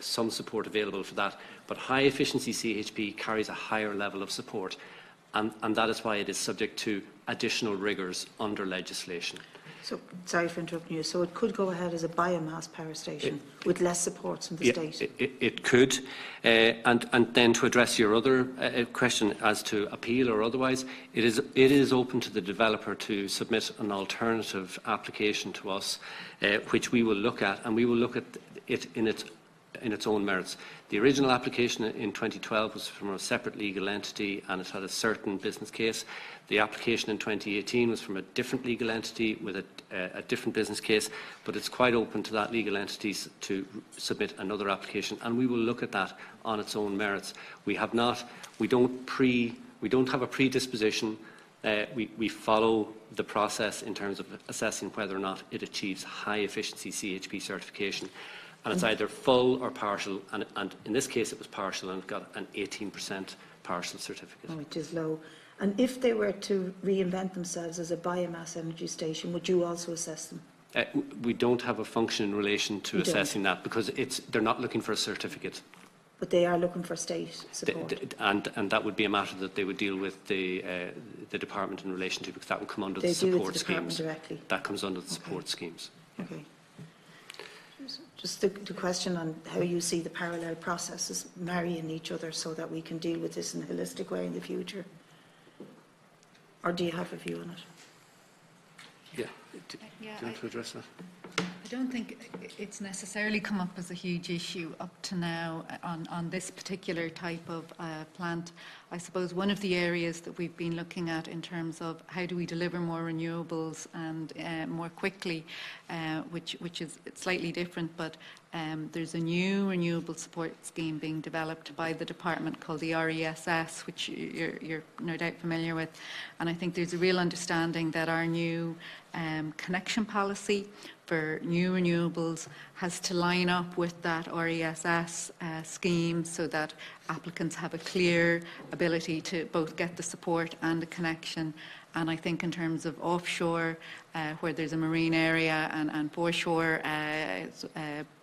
some support available for that. But high efficiency CHP carries a higher level of support, and that is why it is subject to additional rigours under legislation. So, sorry for interrupting you. So it could go ahead as a biomass power station with less support from the state? It could. And then to address your other question as to appeal or otherwise, it is open to the developer to submit an alternative application to us, which we will look at, and we will look at it in its own merits. The original application in 2012 was from a separate legal entity and it had a certain business case. The application in 2018 was from a different legal entity with a different business case, but it's quite open to that legal entity to submit another application, and we will look at that on its own merits. We don't have a predisposition. We follow the process in terms of assessing whether or not it achieves high efficiency CHP certification. And it's either full or partial, and in this case it was partial, and it got an 18% partial certificate. Which is low. And if they were to reinvent themselves as a biomass energy station, would you also assess them? We don't have a function in relation to assessing that, because they're not looking for a certificate. But they are looking for state support? And that would be a matter that they would deal with the department in relation to, because that would come under the support schemes. Directly? That comes under the support schemes. Okay. Just the question on how you see the parallel processes marrying each other so that we can deal with this in a holistic way in the future. Or do you have a view on it? Yeah. Do you want to address that? I don't think it's necessarily come up as a huge issue up to now on this particular type of plant. I suppose one of the areas that we've been looking at in terms of how do we deliver more renewables and more quickly, which is slightly different, but there's a new renewable support scheme being developed by the department called the RESS, which you're no doubt familiar with. And I think there's a real understanding that our new connection policy for new renewables has to line up with that RESS scheme so that applicants have a clear ability to both get the support and the connection. And I think in terms of offshore, where there's a marine area and foreshore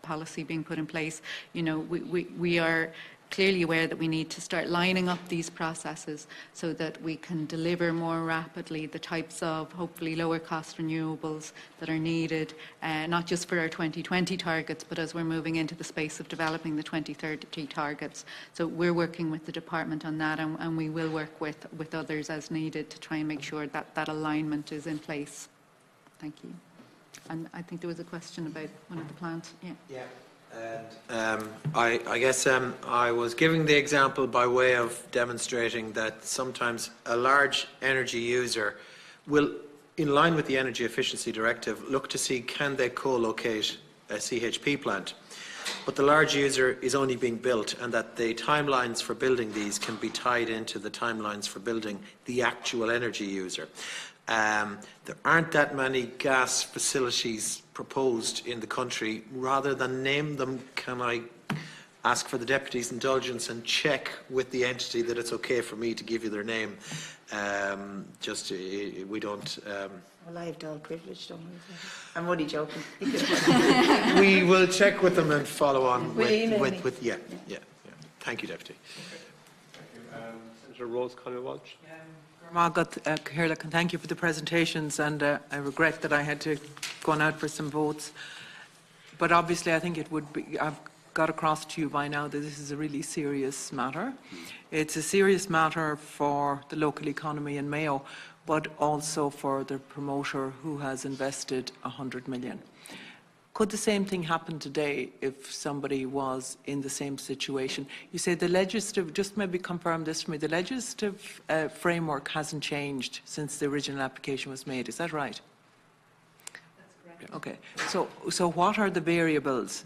policy being put in place, you know, we are clearly aware that we need to start lining up these processes so that we can deliver more rapidly the types of hopefully lower cost renewables that are needed, not just for our 2020 targets, but as we're moving into the space of developing the 2030 targets. So we're working with the department on that, and we will work with others as needed to try and make sure that that alignment is in place. Thank you. And I think there was a question about one of the plants. Yeah. And I guess I was giving the example by way of demonstrating that sometimes a large energy user will, in line with the Energy Efficiency Directive, look to see can they co-locate a CHP plant. But the large user is only being built, and that the timelines for building these can be tied into the timelines for building the actual energy user. There aren't that many gas facilities proposed in the country. Rather than name them, can I ask for the Deputy's indulgence and check with the entity that it's okay for me to give you their name? We don't... Well, I have dull privilege, don't we? I'm only joking. We will check with them and follow on with yeah. Thank you, Deputy. Senator Rose Conway-Walsh. Thank you for the presentations, and I regret that I had to go out for some votes. But obviously I think it would be, I've got across to you by now that this is a really serious matter. It's a serious matter for the local economy in Mayo, but also for the promoter who has invested 100 million. Could the same thing happen today if somebody was in the same situation? You say the legislative, just maybe confirm this for me, the legislative framework hasn't changed since the original application was made, is that right? That's correct. Okay, so what are the variables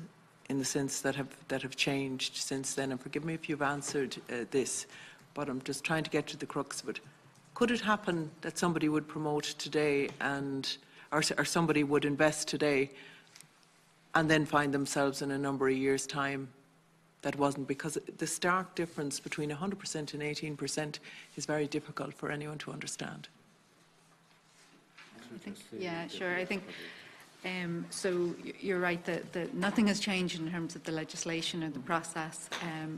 in the sense that have changed since then? And forgive me if you've answered this, but I'm just trying to get to the crux of it. Could it happen that somebody would promote today or somebody would invest today and then find themselves in a number of years' time that wasn't? Because the stark difference between 100% and 18% is very difficult for anyone to understand. Yeah, sure. I think so. You're right that nothing has changed in terms of the legislation or the process.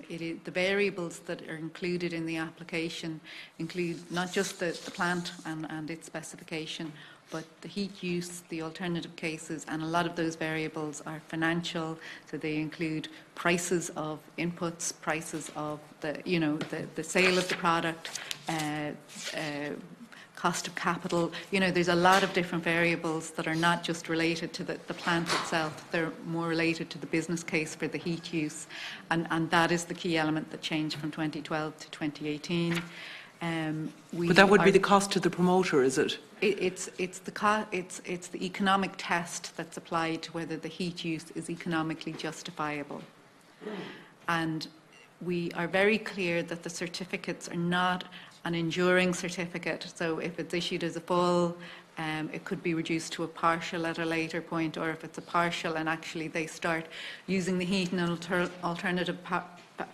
The variables that are included in the application include not just the plant and its specification, but the heat use, the alternative cases, and a lot of those variables are financial, so they include prices of inputs, prices of the sale of the product, cost of capital. There's a lot of different variables that are not just related to the plant itself, they're more related to the business case for the heat use, and that is the key element that changed from 2012 to 2018. But that would be the cost to the promoter, is it? It's the economic test that's applied to whether the heat use is economically justifiable. And we are very clear that the certificates are not an enduring certificate. So if it's issued as a full, it could be reduced to a partial at a later point, or if it's a partial and actually they start using the heat in an alternative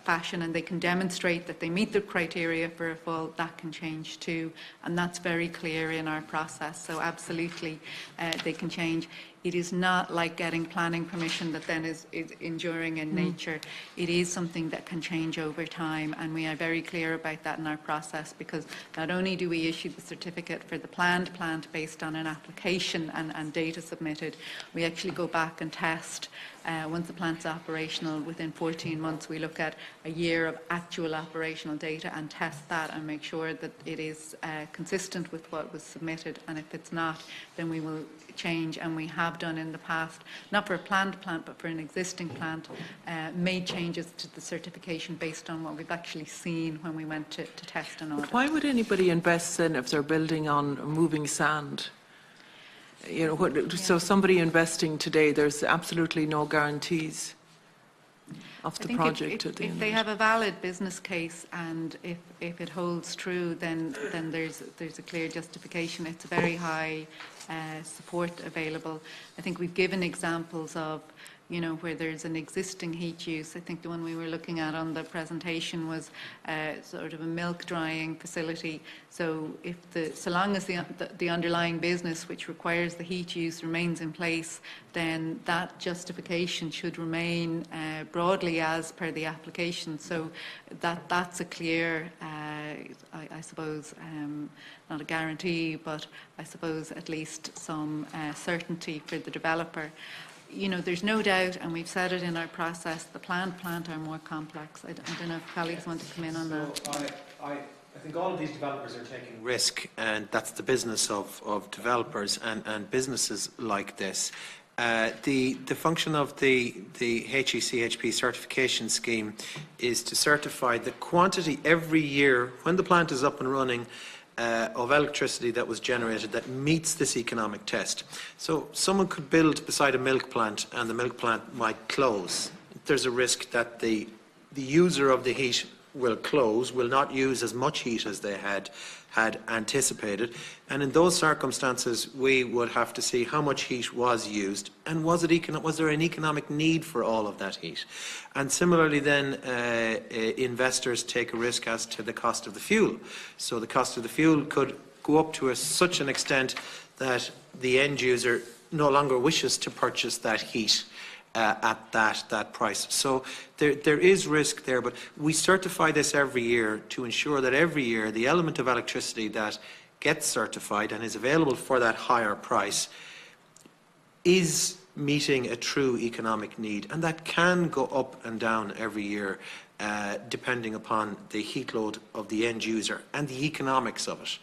fashion and they can demonstrate that they meet the criteria for a full, that can change too. And that's very clear in our process. So absolutely they can change. It is not like getting planning permission that then is enduring in nature. It is something that can change over time, and we are very clear about that in our process, because not only do we issue the certificate for the planned plant based on an application and data submitted, we actually go back and test. Once the plant's operational, within 14 months we look at a year of actual operational data and test that and make sure that it is consistent with what was submitted, and if it's not, then we will change, and we have done in the past, not for a planned plant but for an existing plant, made changes to the certification based on what we've actually seen when we went to test and audit. But why would anybody invest in if they're building on moving sand? So somebody investing today, there's absolutely no guarantees of the project at the end. If they have a valid business case and if it holds true, then there's a clear justification. It's a very high support available. I think we've given examples of where there's an existing heat use. I think the one we were looking at on the presentation was sort of a milk drying facility. So so long as the underlying business which requires the heat use remains in place, then that justification should remain broadly as per the application. So that's a clear, I suppose, not a guarantee, but I suppose at least some certainty for the developer. There's no doubt, and we've said it in our process, the plant are more complex. I don't know if colleagues want to come in on that. I think all of these developers are taking risk, and that's the business of developers and businesses like this. The function of the HECHP certification scheme is to certify the quantity every year when the plant is up and running of electricity that was generated that meets this economic test. So someone could build beside a milk plant and the milk plant might close. There's a risk that the user of the heat will close, will not use as much heat as they had anticipated, and in those circumstances we would have to see how much heat was used and was there an economic need for all of that heat. And similarly then investors take a risk as to the cost of the fuel. So the cost of the fuel could go up to such an extent that the end user no longer wishes to purchase that heat at that price. So there is risk there, but we certify this every year to ensure that every year the element of electricity that gets certified and is available for that higher price is meeting a true economic need, and that can go up and down every year depending upon the heat load of the end user and the economics of it.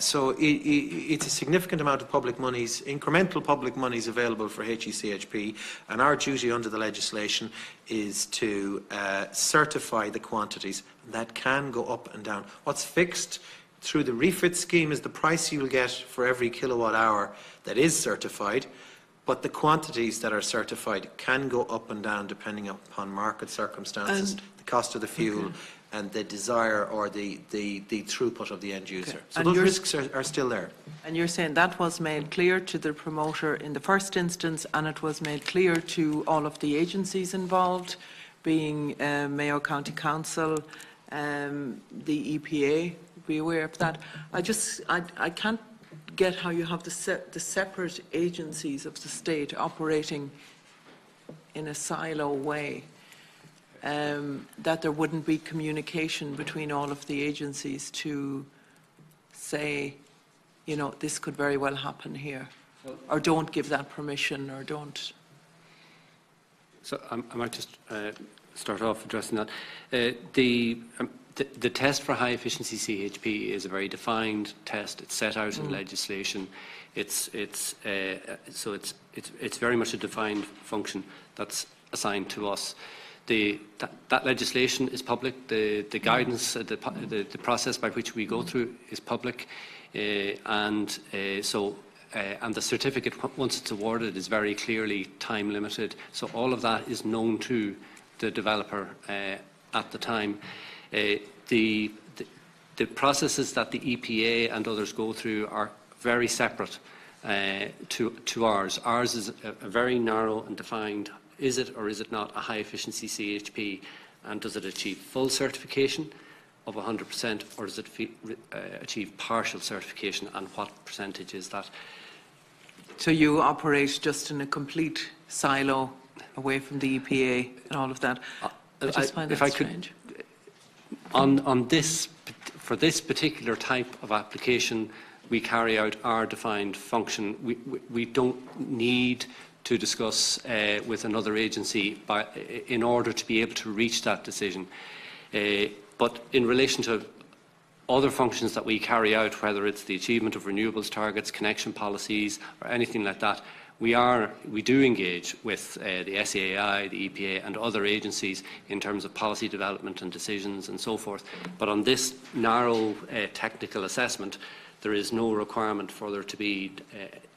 So it's a significant amount of public monies, incremental public monies available for HECHP, and our duty under the legislation is to certify the quantities. That can go up and down. What's fixed through the refit scheme is the price you will get for every kilowatt hour that is certified, but the quantities that are certified can go up and down depending upon market circumstances, the cost of the fuel, and the desire or the throughput of the end user. Okay. So those risks are still there. And you're saying that was made clear to the promoter in the first instance, and it was made clear to all of the agencies involved, being Mayo County Council, the EPA, be aware of that. I can't get how you have the separate agencies of the state operating in a silo way. That there wouldn't be communication between all of the agencies to say, you know, this could very well happen here? Or don't give that permission, or don't? So I might just start off addressing that. The test for high efficiency CHP is a very defined test. It's set out in legislation. It's very much a defined function that's assigned to us. That legislation is public. The guidance, the process by which we go through is public, and the certificate, once it's awarded, is very clearly time limited. So all of that is known to the developer at the time. The processes that the EPA and others go through are very separate to ours. Ours is a very narrow and defined, is it or is it not a high efficiency CHP, and does it achieve full certification of 100%, or does it achieve partial certification, and what percentage is that? So you operate just in a complete silo away from the EPA and all of that? I just find that strange. On this, for this particular type of application, we carry out our defined function. We don't need to discuss with another agency in order to be able to reach that decision. But in relation to other functions that we carry out, whether it's the achievement of renewables targets, connection policies, or anything like that, we do engage with the SAI, the EPA, and other agencies in terms of policy development and decisions and so forth. But on this narrow technical assessment, there is no requirement for there to be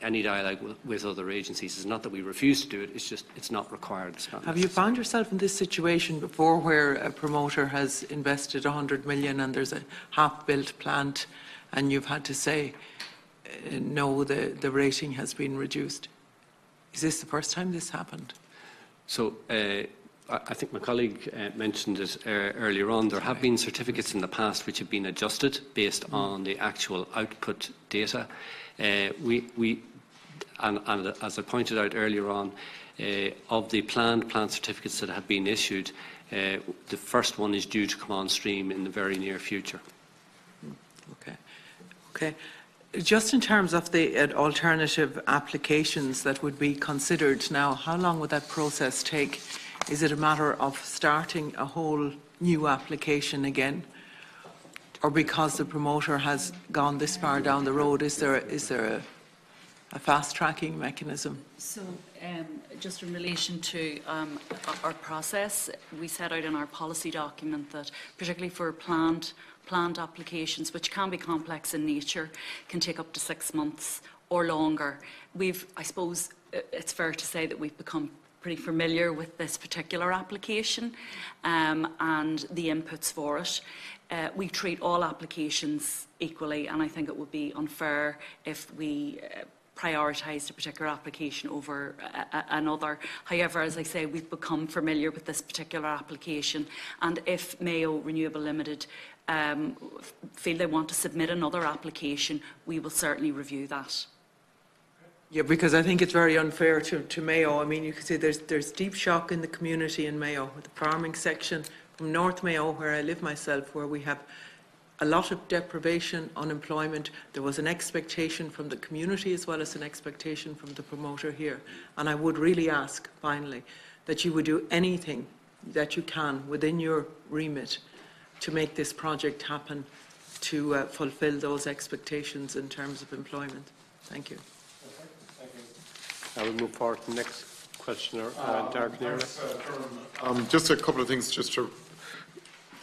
any dialogue with other agencies. It's not that we refuse to do it, it's just it's not required. It's not Have you found yourself in this situation before, where a promoter has invested 100 million and there's a half-built plant and you've had to say, no, the rating has been reduced? Is this the first time this happened? So I think my colleague mentioned it earlier on. There have been certificates in the past which have been adjusted based on the actual output data. And as I pointed out earlier on, of the planned plant certificates that have been issued, the first one is due to come on stream in the very near future. Okay. Just in terms of the alternative applications that would be considered now, how long would that process take? Is it a matter of starting a whole new application again? Or because the promoter has gone this far down the road, is there a fast-tracking mechanism? So, just in relation to our process, we set out in our policy document that, particularly for planned applications, which can be complex in nature, can take up to 6 months or longer. I suppose it's fair to say that we've become pretty familiar with this particular application and the inputs for it. We treat all applications equally, and I think it would be unfair if we prioritised a particular application over another. However, as I say, we've become familiar with this particular application, and if Mayo Renewable Limited feel they want to submit another application, we will certainly review that. Yeah, because I think it's very unfair to Mayo. I mean, you can see there's deep shock in the community in Mayo, with the farming section from North Mayo, where I live myself, where we have a lot of deprivation, unemployment. There was an expectation from the community as well as an expectation from the promoter here. And I would really ask, finally, that you would do anything that you can within your remit to make this project happen, to fulfil those expectations in terms of employment. Thank you. I will move forward to the next questioner, Derek Neary. Just a couple of things just to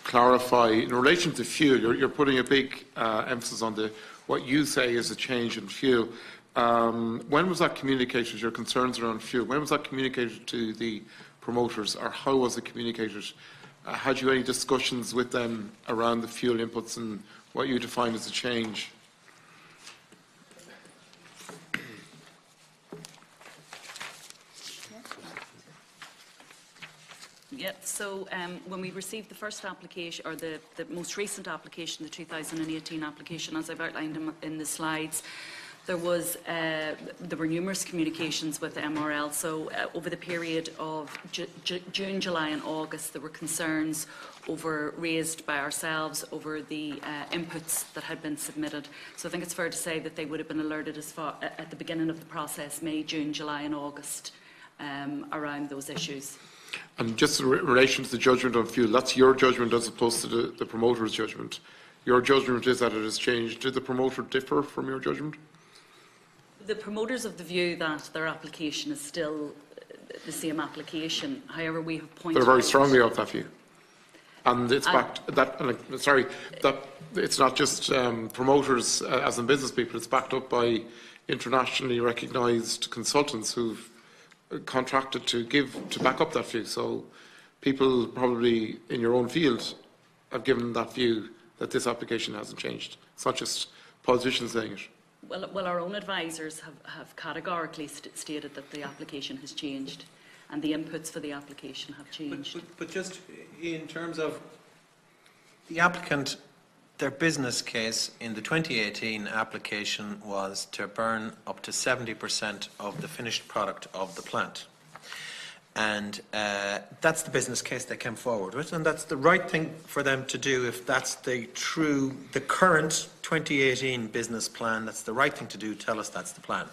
clarify. In relation to fuel, you're putting a big emphasis on what you say is a change in fuel. When was that communicated, your concerns around fuel? When was that communicated to the promoters, or how was it communicated? Had you any discussions with them around the fuel inputs and what you define as a change? Yeah, so when we received the first application, or the most recent application, the 2018 application, as I've outlined in the slides, There were numerous communications with MRL. So over the period of June, July and August, there were concerns raised by ourselves over the inputs that had been submitted. So I think it's fair to say that they would have been alerted at the beginning of the process, May, June, July and August, around those issues. And just in relation to the judgment on fuel, that's your judgment as opposed to the promoter's judgment. Your judgment is that it has changed. Did the promoter differ from your judgment? The promoters of the view that their application is still the same application. However, we have pointed out... They're very strongly of that view. And it's backed, that it's not just promoters as in business people, it's backed up by internationally recognised consultants who've contracted to back up that view. So people probably in your own field have given that view that this application hasn't changed. It's not just politicians saying it. Well, our own advisors have categorically stated that the application has changed and the inputs for the application have changed. But just in terms of the applicant, their business case in the 2018 application was to burn up to 70% of the finished product of the plant. And that's the business case they came forward with, and that's the right thing for them to do if that's the current 2018 business plan. That's the right thing to do. Tell us that's the plan.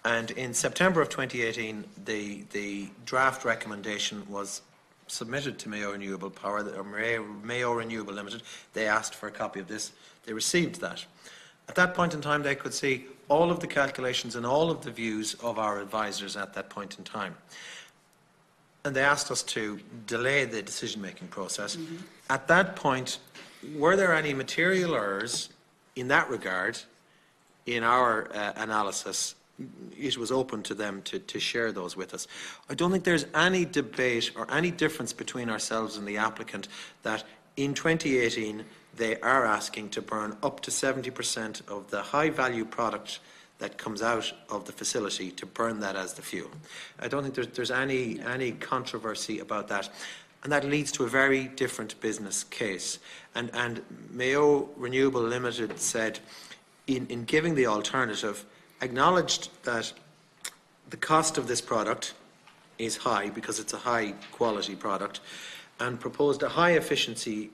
And in September of 2018, the draft recommendation was submitted to Mayo Renewable Power, or Mayo Renewable Limited. They asked for a copy of this. They received that. At that point in time, they could see all of the calculations and all of the views of our advisors at that point in time. And they asked us to delay the decision-making process. Mm-hmm. At that point, were there any material errors in that regard in our analysis? It was open to them to share those with us. I don't think there's any debate or any difference between ourselves and the applicant that in 2018 they are asking to burn up to 70% of the high-value product that comes out of the facility, to burn that as the fuel. I don't think there's any controversy about that. And that leads to a very different business case. And Mayo Renewable Limited said, in giving the alternative, acknowledged that the cost of this product is high because it's a high quality product, and proposed a high efficiency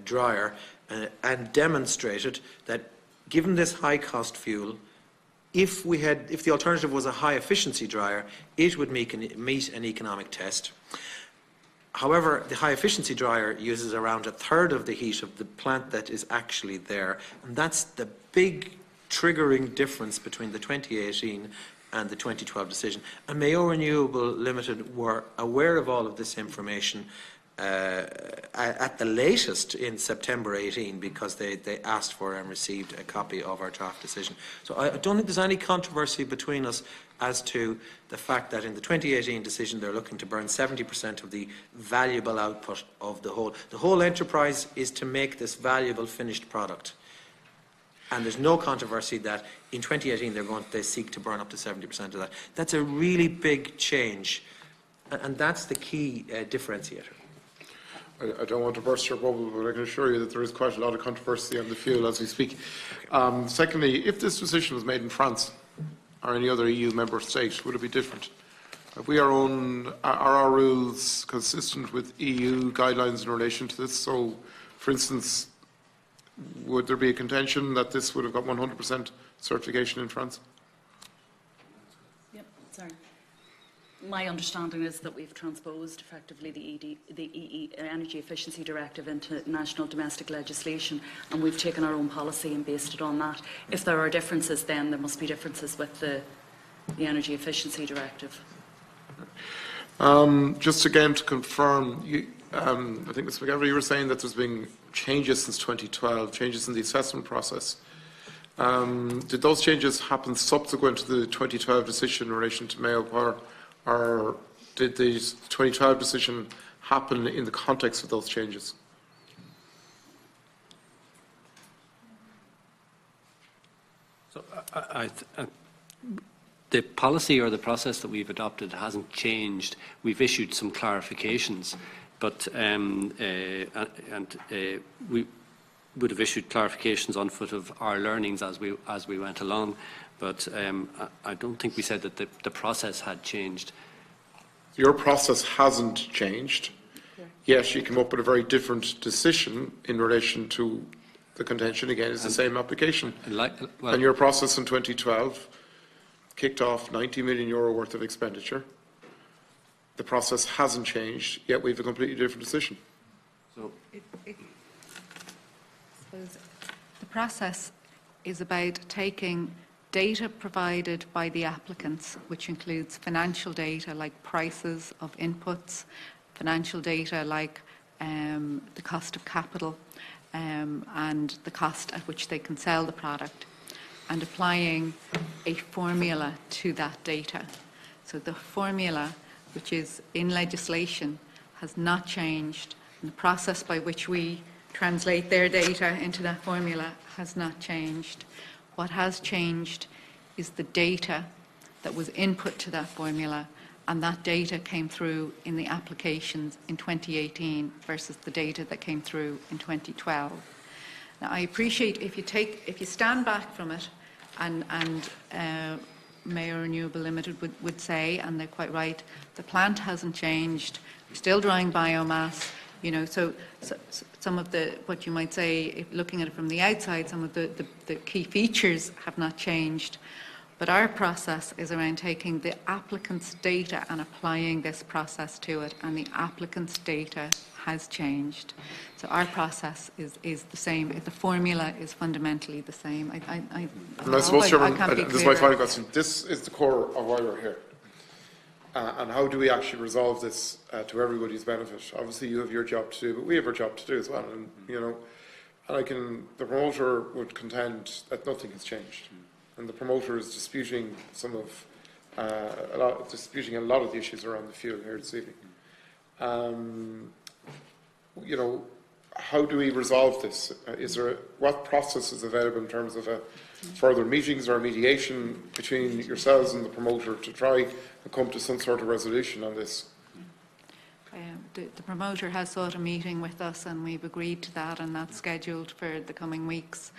dryer and demonstrated that given this high cost fuel, if the alternative was a high efficiency dryer, it would meet an economic test. However, the high efficiency dryer uses around a third of the heat of the plant that is actually there, and that's the big triggering difference between the 2018 and the 2012 decision. And Mayo Renewable Limited were aware of all of this information at the latest in September 18, because they asked for and received a copy of our draft decision. So I don't think there's any controversy between us as to the fact that in the 2018 decision they're looking to burn 70% of the valuable output of the whole. The whole enterprise is to make this valuable finished product. And there's no controversy that in 2018 they seek to burn up to 70% of that. That's a really big change, and that's the key differentiator. I don't want to burst your bubble, but I can assure you that there is quite a lot of controversy on the fuel as we speak. Okay. Secondly, if this decision was made in France or any other EU member state, would it be different? Are our rules consistent with EU guidelines in relation to this? So, for instance, would there be a contention that this would have got 100% certification in France? Yep, sorry. My understanding is that we've transposed effectively the Energy Efficiency Directive into national domestic legislation, and we've taken our own policy and based it on that. If there are differences, then there must be differences with the Energy Efficiency Directive. Just again to confirm, I think Ms McGavry, you were saying that there's been changes since 2012, changes in the assessment process. Did those changes happen subsequent to the 2012 decision in relation to Mayo Power, or did the 2012 decision happen in the context of those changes? So the policy or the process that we've adopted hasn't changed. We've issued some clarifications, but we would have issued clarifications on foot of our learnings as we went along. But I don't think we said that the process had changed. Your process hasn't changed. Yes, you came up with a very different decision in relation to the contention. Again, it's the same application. And your process in 2012 kicked off €90 million worth of expenditure. The process hasn't changed, yet we have a completely different decision. So, I suppose the process is about taking data provided by the applicants, which includes financial data like prices of inputs, financial data like the cost of capital and the cost at which they can sell the product, and applying a formula to that data. So the formula, which is in legislation, has not changed, and the process by which we translate their data into that formula has not changed. What has changed is the data that was input to that formula, and that data came through in the applications in 2018 versus the data that came through in 2012. Now, I appreciate if you stand back from it, and Mayor Renewable Limited would say, and they're quite right, the plant hasn't changed. We're still drawing biomass. You know, so some of the, what you might say, if looking at it from the outside, some of the key features have not changed. But our process is around taking the applicant's data and applying this process to it, and the applicant's data has changed. So our process is the same. The formula is fundamentally the same. I suppose, Chairman, can't be this is my clearer. final question. This is the core of why we're here. And how do we actually resolve this to everybody's benefit? Obviously, you have your job to do, but we have our job to do as well. And you know, and the promoter would contend that nothing has changed, and the promoter is disputing a lot of the issues around the fuel here this evening. You know, how do we resolve this? What process is available in terms of further meetings or mediation between yourselves and the promoter to try and come to some sort of resolution on this? The promoter has sought a meeting with us, and we've agreed to that, and that's scheduled for the coming weeks.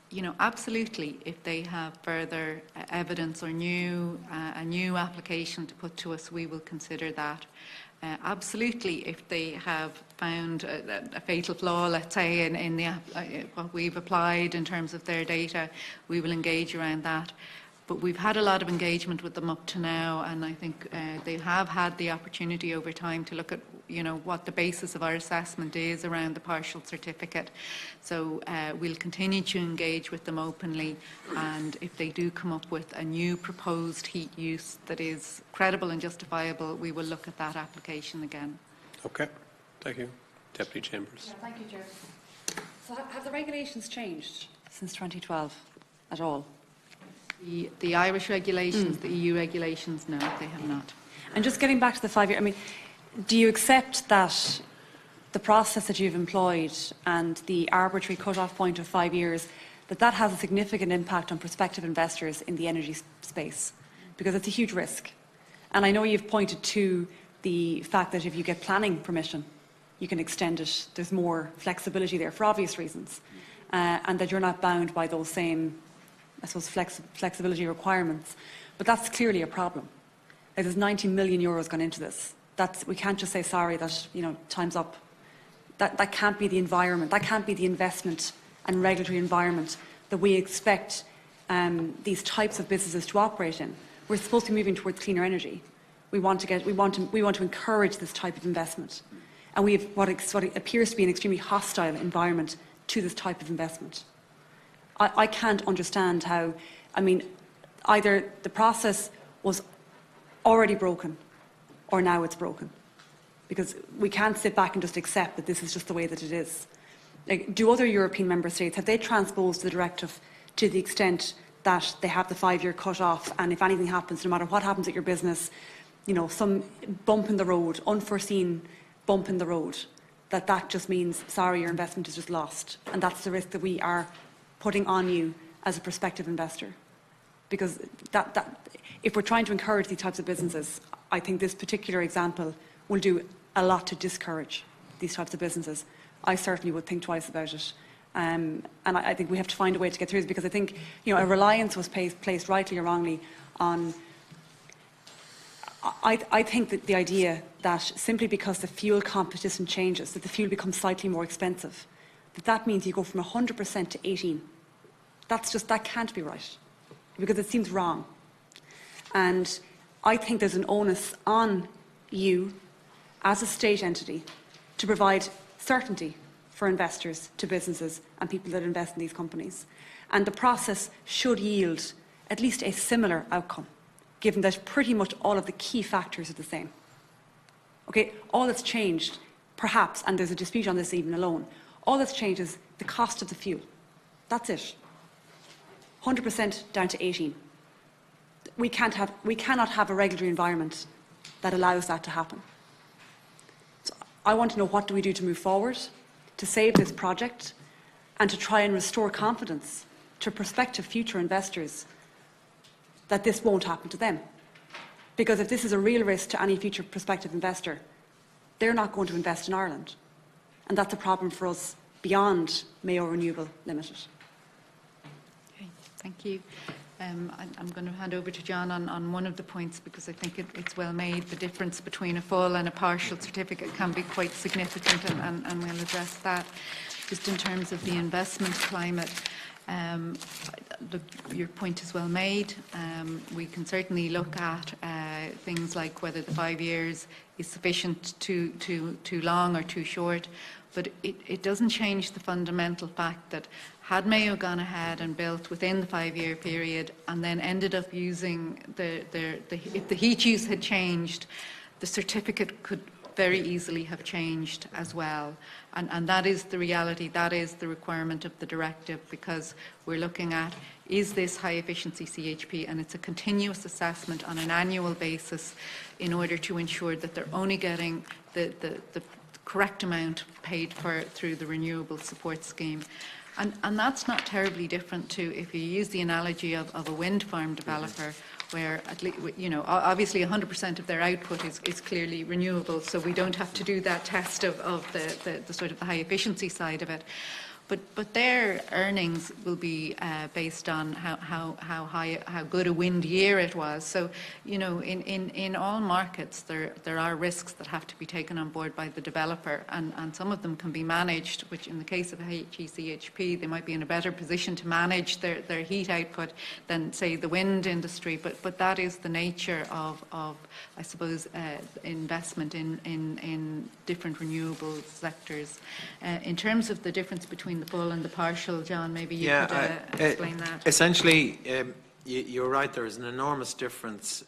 You know, absolutely, if they have further evidence or a new application to put to us, we will consider that. Absolutely, if they have found a fatal flaw, let's say, in what we've applied in terms of their data, we will engage around that. But we've had a lot of engagement with them up to now, and I think they have had the opportunity over time to look at, you know, what the basis of our assessment is around the partial certificate. So we'll continue to engage with them openly, and if they do come up with a new proposed heat use that is credible and justifiable, we will look at that application again. Okay, thank you. Deputy Chambers. Yeah, thank you, Chair. So have the regulations changed since 2012 at all? The Irish regulations, the EU regulations, no, they have not. And just getting back to the 5-year, I mean, do you accept that the process that you've employed and the arbitrary cut-off point of 5 years, that has a significant impact on prospective investors in the energy space? Because it's a huge risk. And I know you've pointed to the fact that if you get planning permission, you can extend it. There's more flexibility there for obvious reasons. And that you're not bound by those same, I suppose, flexibility requirements. But that's clearly a problem. Like, there's €90 million gone into this. We can't just say, sorry, that, you know, time's up. That can't be the environment. That can't be the investment and regulatory environment that we expect these types of businesses to operate in. We're supposed to be moving towards cleaner energy. We want to encourage this type of investment. And we have what appears to be an extremely hostile environment to this type of investment. I can't understand how, I mean, either the process was already broken or now it's broken. Because we can't sit back and just accept that this is just the way that it is. Like, do other European member states, have they transposed the directive to the extent that they have the 5-year cut-off, and if anything happens, no matter what happens at your business, you know, some bump in the road, unforeseen bump in the road, that just means, sorry, your investment is just lost. And that's the risk that we are putting on you as a prospective investor. Because if we're trying to encourage these types of businesses, I think this particular example will do a lot to discourage these types of businesses. I certainly would think twice about it. And I think we have to find a way to get through this, because I think, a reliance was placed rightly or wrongly on. I think that the idea that simply because the fuel competition changes, that the fuel becomes slightly more expensive, that means you go from 100% to 18. That can't be right, because it seems wrong. And I think there's an onus on you as a state entity to provide certainty for investors, to businesses and people that invest in these companies. And the process should yield at least a similar outcome, given that pretty much all of the key factors are the same. Okay, all that's changed, perhaps, and there's a dispute on this even alone, all that's changed is the cost of the fuel. That's it. 100% down to 18. We cannot have a regulatory environment that allows that to happen. So I want to know, what do we do to move forward, to save this project, and to try and restore confidence to prospective future investors that this won't happen to them. Because if this is a real risk to any future prospective investor, they're not going to invest in Ireland. And that's a problem for us beyond Mayo Renewable Limited. Okay, thank you. I'm going to hand over to John on one of the points, because I think it's well made. The difference between a full and a partial certificate can be quite significant, and we'll address that. Just in terms of the investment climate, look, your point is well made. We can certainly look at things like whether the 5 years is sufficient, too long or too short, but it doesn't change the fundamental fact that had Mayo gone ahead and built within the 5-year period and then ended up using if the heat use had changed, the certificate could very easily have changed as well. And that is the reality, that is the requirement of the directive, because we're looking at, is this high efficiency CHP, and it's a continuous assessment on an annual basis in order to ensure that they're only getting the correct amount paid for through the renewable support scheme. And that's not terribly different to, if you use the analogy of a wind farm developer, where at least, obviously 100% of their output is clearly renewable, so we don't have to do that test of the sort of the high efficiency side of it. But their earnings will be based on how good a wind year it was. So, in all markets there are risks that have to be taken on board by the developer, and some of them can be managed, which in the case of HECHP, they might be in a better position to manage their heat output than, say, the wind industry. But that is the nature of I suppose, investment in different renewable sectors. In terms of the difference between the full and the partial, John, maybe you could explain that. Essentially, you're right, there is an enormous difference,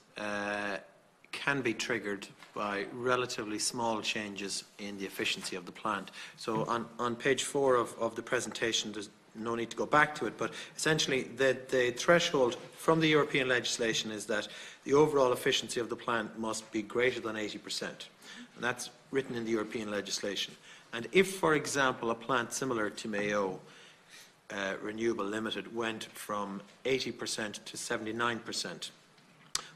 can be triggered by relatively small changes in the efficiency of the plant. So on page 4 of the presentation, there's no need to go back to it, but essentially the threshold from the European legislation is that the overall efficiency of the plant must be greater than 80%. And that's written in the European legislation. And if, for example, a plant similar to Mayo Renewable Limited went from 80% to 79%,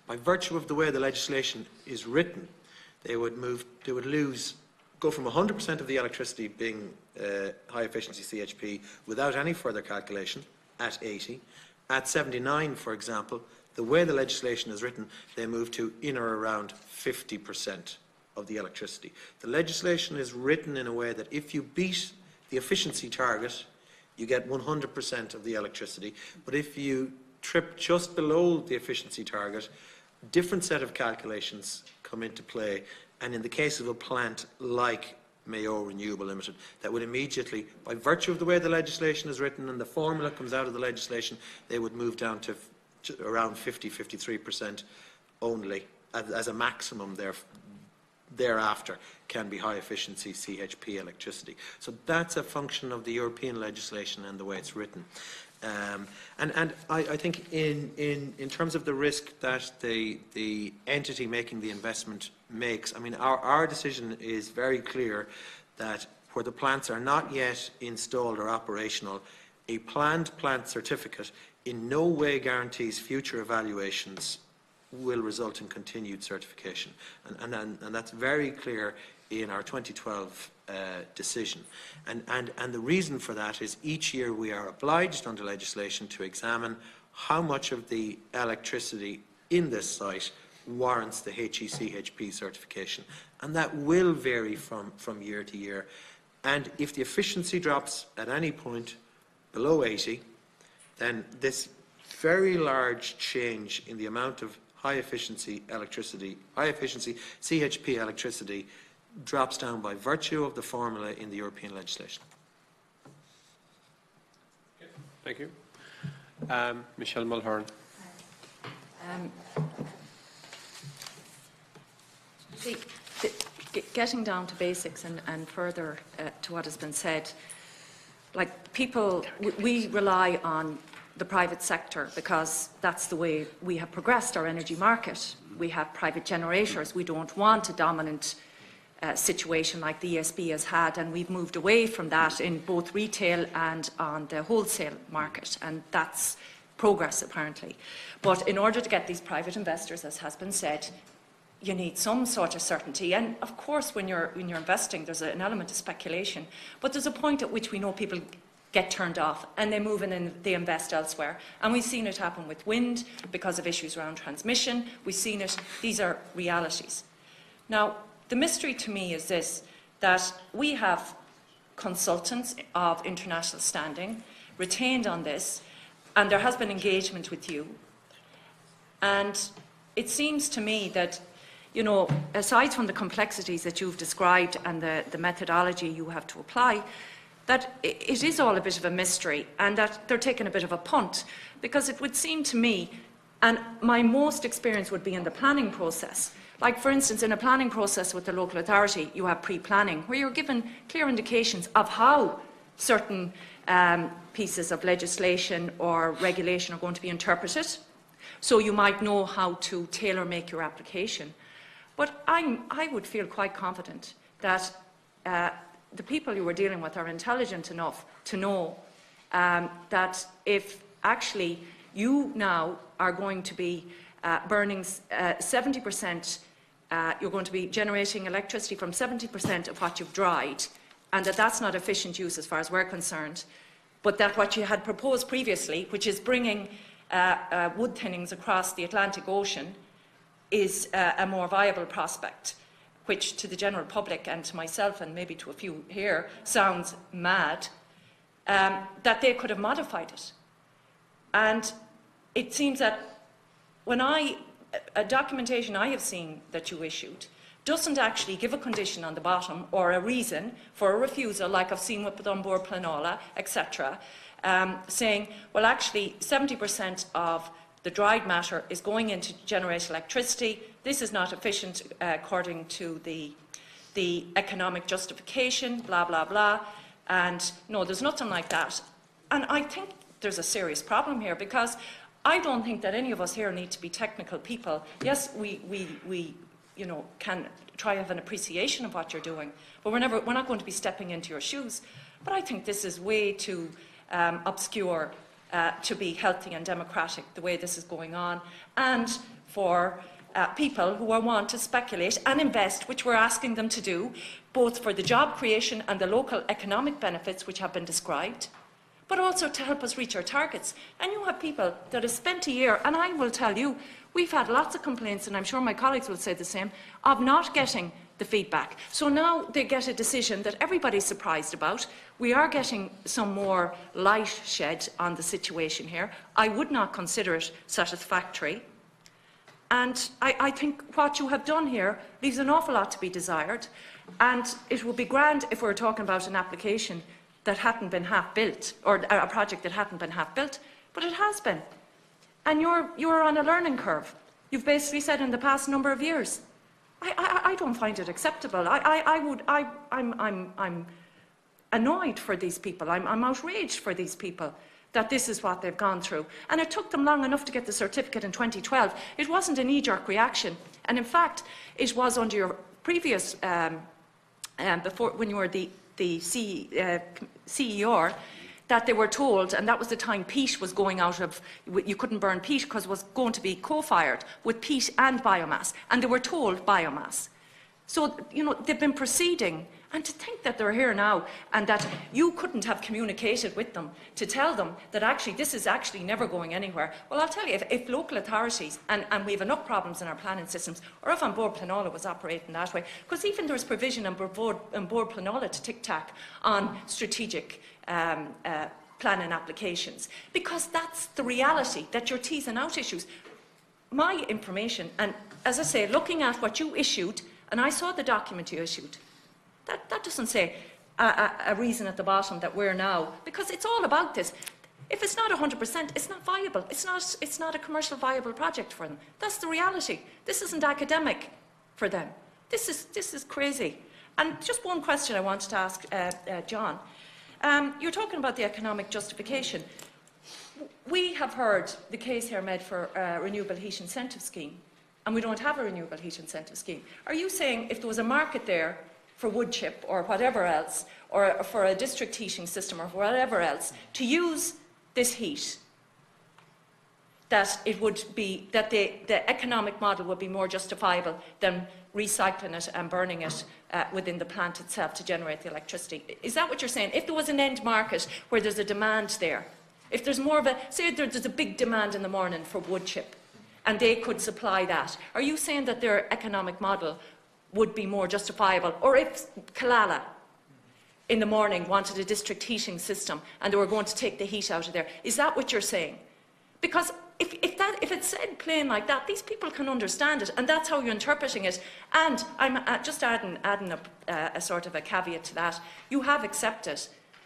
by virtue of the way the legislation is written, they would go from 100% of the electricity being high efficiency CHP without any further calculation at 80. At 79, for example, the way the legislation is written, they move to in or around 50% of the electricity. The legislation is written in a way that if you beat the efficiency target, you get 100% of the electricity. But if you trip just below the efficiency target, different set of calculations come into play. And in the case of a plant like Mayo Renewable Limited, that would immediately, by virtue of the way the legislation is written and the formula comes out of the legislation, they would move down to around 53% only as a maximum thereafter can be high efficiency CHP electricity. So that's a function of the European legislation and the way it's written. And I think in terms of the risk that the entity making the investment makes, I mean, our decision is very clear that where the plants are not yet installed or operational, a planned plant certificate in no way guarantees future evaluations will result in continued certification. And that's very clear in our 2012 decision. And the reason for that is each year we are obliged under legislation to examine how much of the electricity in this site warrants the HECHP certification. And that will vary from year to year. And if the efficiency drops at any point below 80, then this very large change in the amount of high efficiency CHP electricity drops down by virtue of the formula in the European legislation. Thank you. Michelle Mulhern. Getting down to basics and further to what has been said, like people, we rely on the private sector because that's the way we have progressed our energy market. We have private generators. We don't want a dominant situation like the ESB has had, and we've moved away from that in both retail and on the wholesale market, and that's progress apparently. But in order to get these private investors, as has been said, you need some sort of certainty. And of course, when you're investing, there's an element of speculation. But there's a point at which we know people get turned off and they move in and they invest elsewhere. And we've seen it happen with wind because of issues around transmission. We've seen it. These are realities. Now, the mystery to me is this, that we have consultants of international standing retained on this, and there has been engagement with you. And it seems to me that, you know, aside from the complexities that you've described and the methodology you have to apply, that it is all a bit of a mystery and that they're taking a bit of a punt, because it would seem to me, and my most experience would be in the planning process. Like, for instance, in a planning process with the local authority, you have pre-planning, where you're given clear indications of how certain pieces of legislation or regulation are going to be interpreted. So you might know how to tailor-make your application. But I would feel quite confident that the people you were dealing with are intelligent enough to know that if actually you now are going to be burning 70%, you're going to be generating electricity from 70% of what you've dried, and that's not efficient use as far as we're concerned, but that what you had proposed previously, which is bringing wood thinnings across the Atlantic Ocean, is a more viable prospect, which to the general public and to myself and maybe to a few here sounds mad, that they could have modified it. And it seems that when a documentation I have seen that you issued doesn't actually give a condition on the bottom or a reason for a refusal, like I've seen with Dunbore Planola, etc., saying, well, actually 70% of the dried matter is going in to generate electricity. This is not efficient according to the economic justification, blah, blah, blah. And no, there's nothing like that. And I think there's a serious problem here, because I don't think that any of us here need to be technical people. Yes, we you know, can try to have an appreciation of what you're doing, but we're not going to be stepping into your shoes. But I think this is way too obscure to be healthy and democratic, the way this is going on, and for people who want to speculate and invest, which we're asking them to do, both for the job creation and the local economic benefits which have been described, but also to help us reach our targets. And you have people that have spent a year, and I will tell you, we've had lots of complaints, and I'm sure my colleagues will say the same, of not getting the feedback. So now they get a decision that everybody's surprised about. We are getting some more light shed on the situation here. I would not consider it satisfactory. And I think what you have done here leaves an awful lot to be desired. And it would be grand if we were talking about an application that hadn't been half built, or a project that hadn't been half built, but it has been. And you're on a learning curve. You've basically said in the past number of years. I don't find it acceptable. I'm annoyed for these people. I'm outraged for these people that this is what they've gone through. And it took them long enough to get the certificate in 2012. It wasn't a knee-jerk reaction. And in fact, it was under your previous, before, when you were the CER, that they were told, and that was the time peat was going out of, you couldn't burn peat because it was going to be co-fired with peat and biomass, and they were told biomass. So, you know, they've been proceeding, and to think that they're here now and that you couldn't have communicated with them to tell them that actually this is actually never going anywhere. Well, I'll tell you, if local authorities, and we have enough problems in our planning systems, or if An Bord Pleanála was operating that way, because even there's provision in Bord Pleanála to tic-tac on strategic planning applications, because that's the reality, that you're teasing out issues. My information, and as I say, looking at what you issued, and I saw the document you issued, that doesn't say a reason at the bottom that we're now, because it's all about this. If it's not 100%, it's not viable. It's not a commercial viable project for them. That's the reality. This isn't academic for them. This is crazy. And just one question I wanted to ask John. You're talking about the economic justification. We have heard the case here made for a renewable heat incentive scheme, and we don't have a renewable heat incentive scheme. Are you saying if there was a market there for wood chip or whatever else, or for a district heating system or whatever else, to use this heat, that it would be, that the economic model would be more justifiable than recycling it and burning it within the plant itself to generate the electricity? Is that what you're saying? If there was an end market where there's a demand there, if there's more of a, say there's a big demand in the morning for wood chip, and they could supply that, are you saying that their economic model would be more justifiable? Or if Killala in the morning wanted a district heating system and they were going to take the heat out of there, is that what you're saying? Because if it's said plain like that, these people can understand it, and that's how you're interpreting it. And I'm just adding a sort of a caveat to that. You have accepted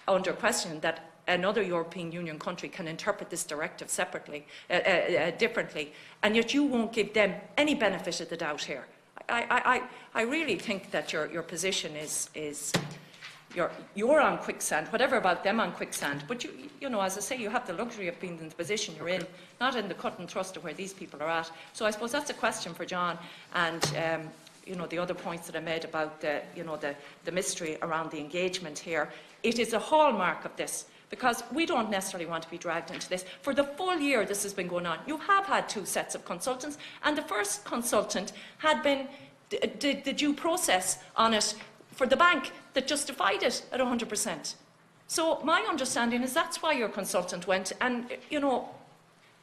under question that another European Union country can interpret this directive separately, differently, and yet you won't give them any benefit of the doubt here. I really think that your position is you're on quicksand, whatever about them on quicksand. But you know, as I say, you have the luxury of being in the position you're in, not in the cut and thrust of where these people are at. So I suppose that's a question for John, and you know, the other points that I made about the mystery around the engagement here. It is a hallmark of this, because we don't necessarily want to be dragged into this. For the full year this has been going on, you have had 2 sets of consultants, and the first consultant had been the due process on it for the bank that justified it at 100%. So my understanding is that's why your consultant went, and you know,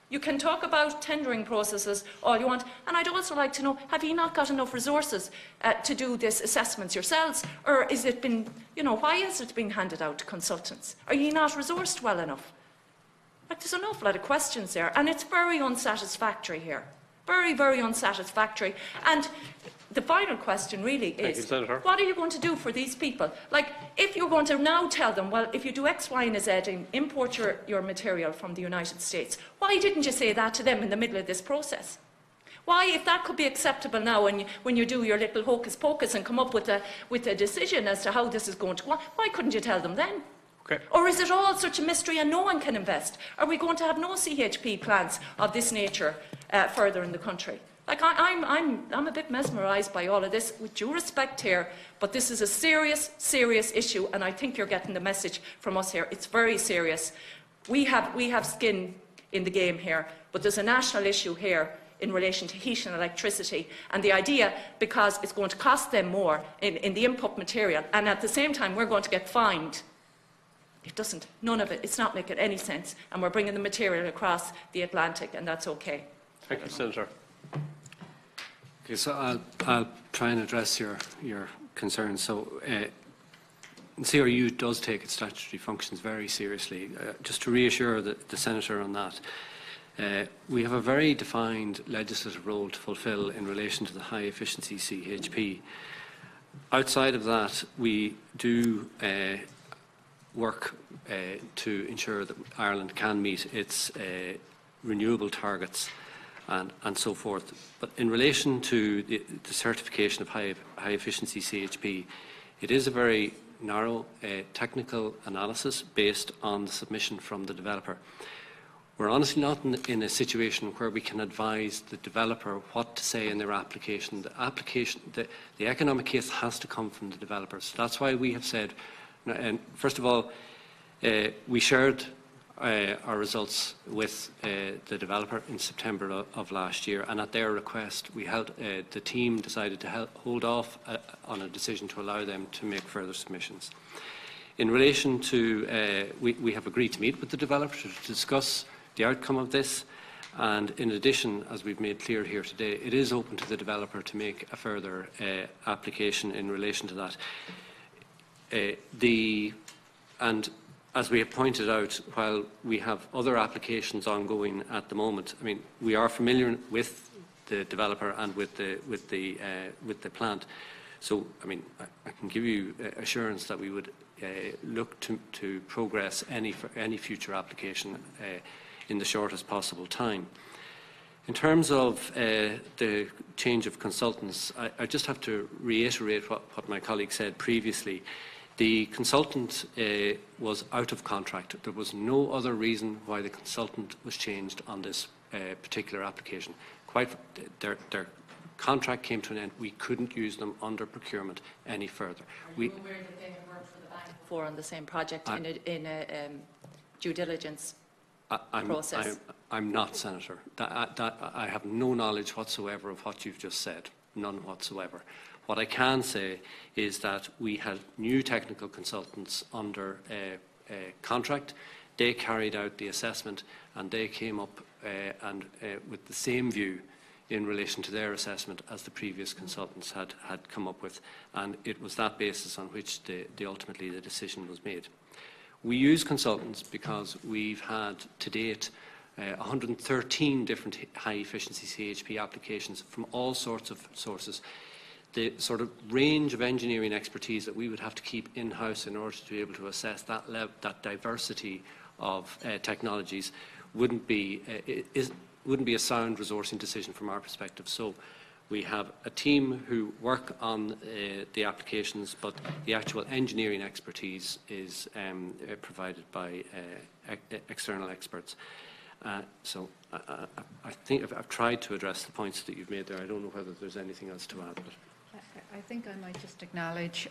you can talk about tendering processes all you want, and I'd also like to know, have you not got enough resources to do this assessments yourselves, or is it been, you know, why is it being handed out to consultants? Are you not resourced well enough? Like, there's an awful lot of questions there, and it's very unsatisfactory here. Very, very unsatisfactory. And the final question really is, what are you going to do for these people? Like, if you're going to now tell them, well, if you do X, Y and Z and import your material from the United States, why didn't you say that to them in the middle of this process? Why, if that could be acceptable now when you do your little hocus pocus and come up with a decision as to how this is going to go on, why couldn't you tell them then? Okay. Or is it all such a mystery and no one can invest? Are we going to have no CHP plants of this nature further in the country? Like, I'm a bit mesmerised by all of this, with due respect here, but this is a serious, serious issue, and I think you're getting the message from us here. It's very serious. We have skin in the game here, but there's a national issue here in relation to heat and electricity, and the idea, because it's going to cost them more in the input material, and at the same time we're going to get fined. It doesn't. None of it. It's not making any sense, and we're bringing the material across the Atlantic, and that's okay. Thank you, Senator. Okay, so I'll try and address your concerns. So, CRU does take its statutory functions very seriously. Just to reassure the Senator on that, we have a very defined legislative role to fulfil in relation to the high efficiency CHP. Outside of that, we do work to ensure that Ireland can meet its renewable targets and so forth. But in relation to the certification of high efficiency CHP, it is a very narrow technical analysis based on the submission from the developer. We're honestly not in a situation where we can advise the developer what to say in their application. The economic case has to come from the developer. So that's why we have said, and first of all, we shared our results with the developer in September of last year, and at their request, the team decided to hold off on a decision to allow them to make further submissions. In relation to, we have agreed to meet with the developer to discuss the outcome of this, and in addition, as we've made clear here today, it is open to the developer to make a further application in relation to that. And as we have pointed out, while we have other applications ongoing at the moment, I mean, we are familiar with the developer and with the plant. So, I mean, I can give you assurance that we would look to progress any future application in the shortest possible time. In terms of the change of consultants, I just have to reiterate what my colleague said previously. The consultant was out of contract. There was no other reason why the consultant was changed on this particular application. Their contract came to an end. We couldn't use them under procurement any further. Are you aware that they have worked for the bank before on the same project in a due diligence process? I'm not, Senator. I have no knowledge whatsoever of what you've just said. None whatsoever. What I can say is that we had new technical consultants under contract. They carried out the assessment and they came up with the same view in relation to their assessment as the previous consultants had come up with, and it was that basis on which ultimately the decision was made. We use consultants because we've had to date 113 different high-efficiency CHP applications from all sorts of sources. The sort of range of engineering expertise that we would have to keep in-house in order to be able to assess that diversity of technologies wouldn't be a sound resourcing decision from our perspective. So we have a team who work on the applications, but the actual engineering expertise is provided by external experts. So I think I've tried to address the points that you've made there. I don't know whether there's anything else to add. But I think I might just acknowledge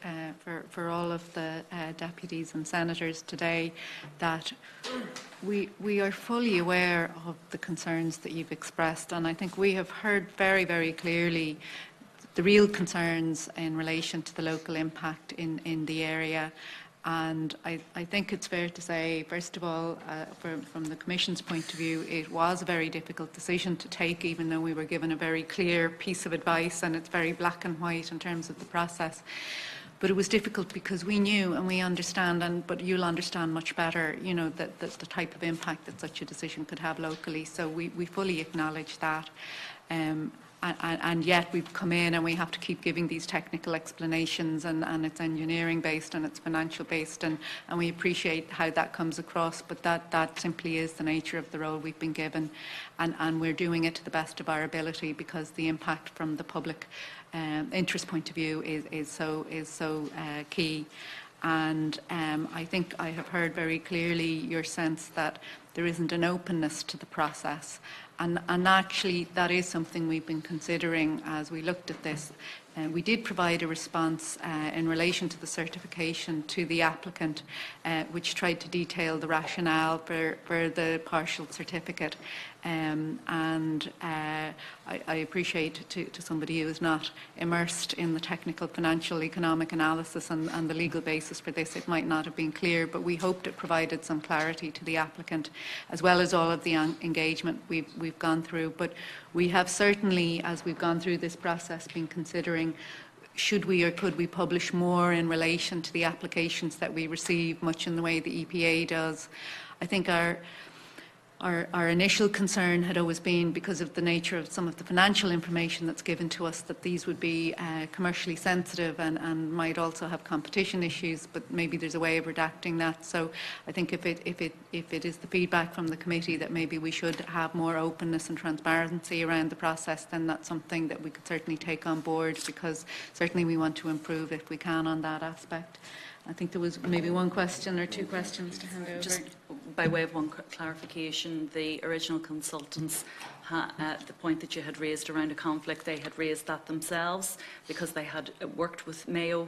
for all of the deputies and senators today that we are fully aware of the concerns that you've expressed, and I think we have heard very, very clearly the real concerns in relation to the local impact in the area. And I think it's fair to say, first of all, from the Commission's point of view, it was a very difficult decision to take, even though we were given a very clear piece of advice and it's very black and white in terms of the process. But it was difficult because we knew and we understand, but you'll understand much better, you know, the type of impact that such a decision could have locally. So we fully acknowledge that. And yet we've come in and we have to keep giving these technical explanations, and it's engineering based and it's financial based, and we appreciate how that comes across, but that simply is the nature of the role we've been given, and we're doing it to the best of our ability because the impact from the public interest point of view is so key. And I think I have heard very clearly your sense that there isn't an openness to the process. And actually, that is something we've been considering as we looked at this. We did provide a response in relation to the certification to the applicant, which tried to detail the rationale for the partial certificate. I appreciate to somebody who is not immersed in the technical, financial, economic analysis and the legal basis for this, it might not have been clear, but we hoped it provided some clarity to the applicant, as well as all of the engagement we've gone through. But we have certainly, as we've gone through this process, been considering should we or could we publish more in relation to the applications that we receive, much in the way the EPA does. I think our initial concern had always been, because of the nature of some of the financial information that's given to us, that these would be commercially sensitive and might also have competition issues, but maybe there's a way of redacting that. So I think if it is the feedback from the committee that maybe we should have more openness and transparency around the process, then that's something that we could certainly take on board, because certainly we want to improve if we can on that aspect. I think there was maybe one question or two questions to hand over. Just by way of one clarification, the original consultants, the point that you had raised around a conflict, they had raised that themselves because they had worked with Mayo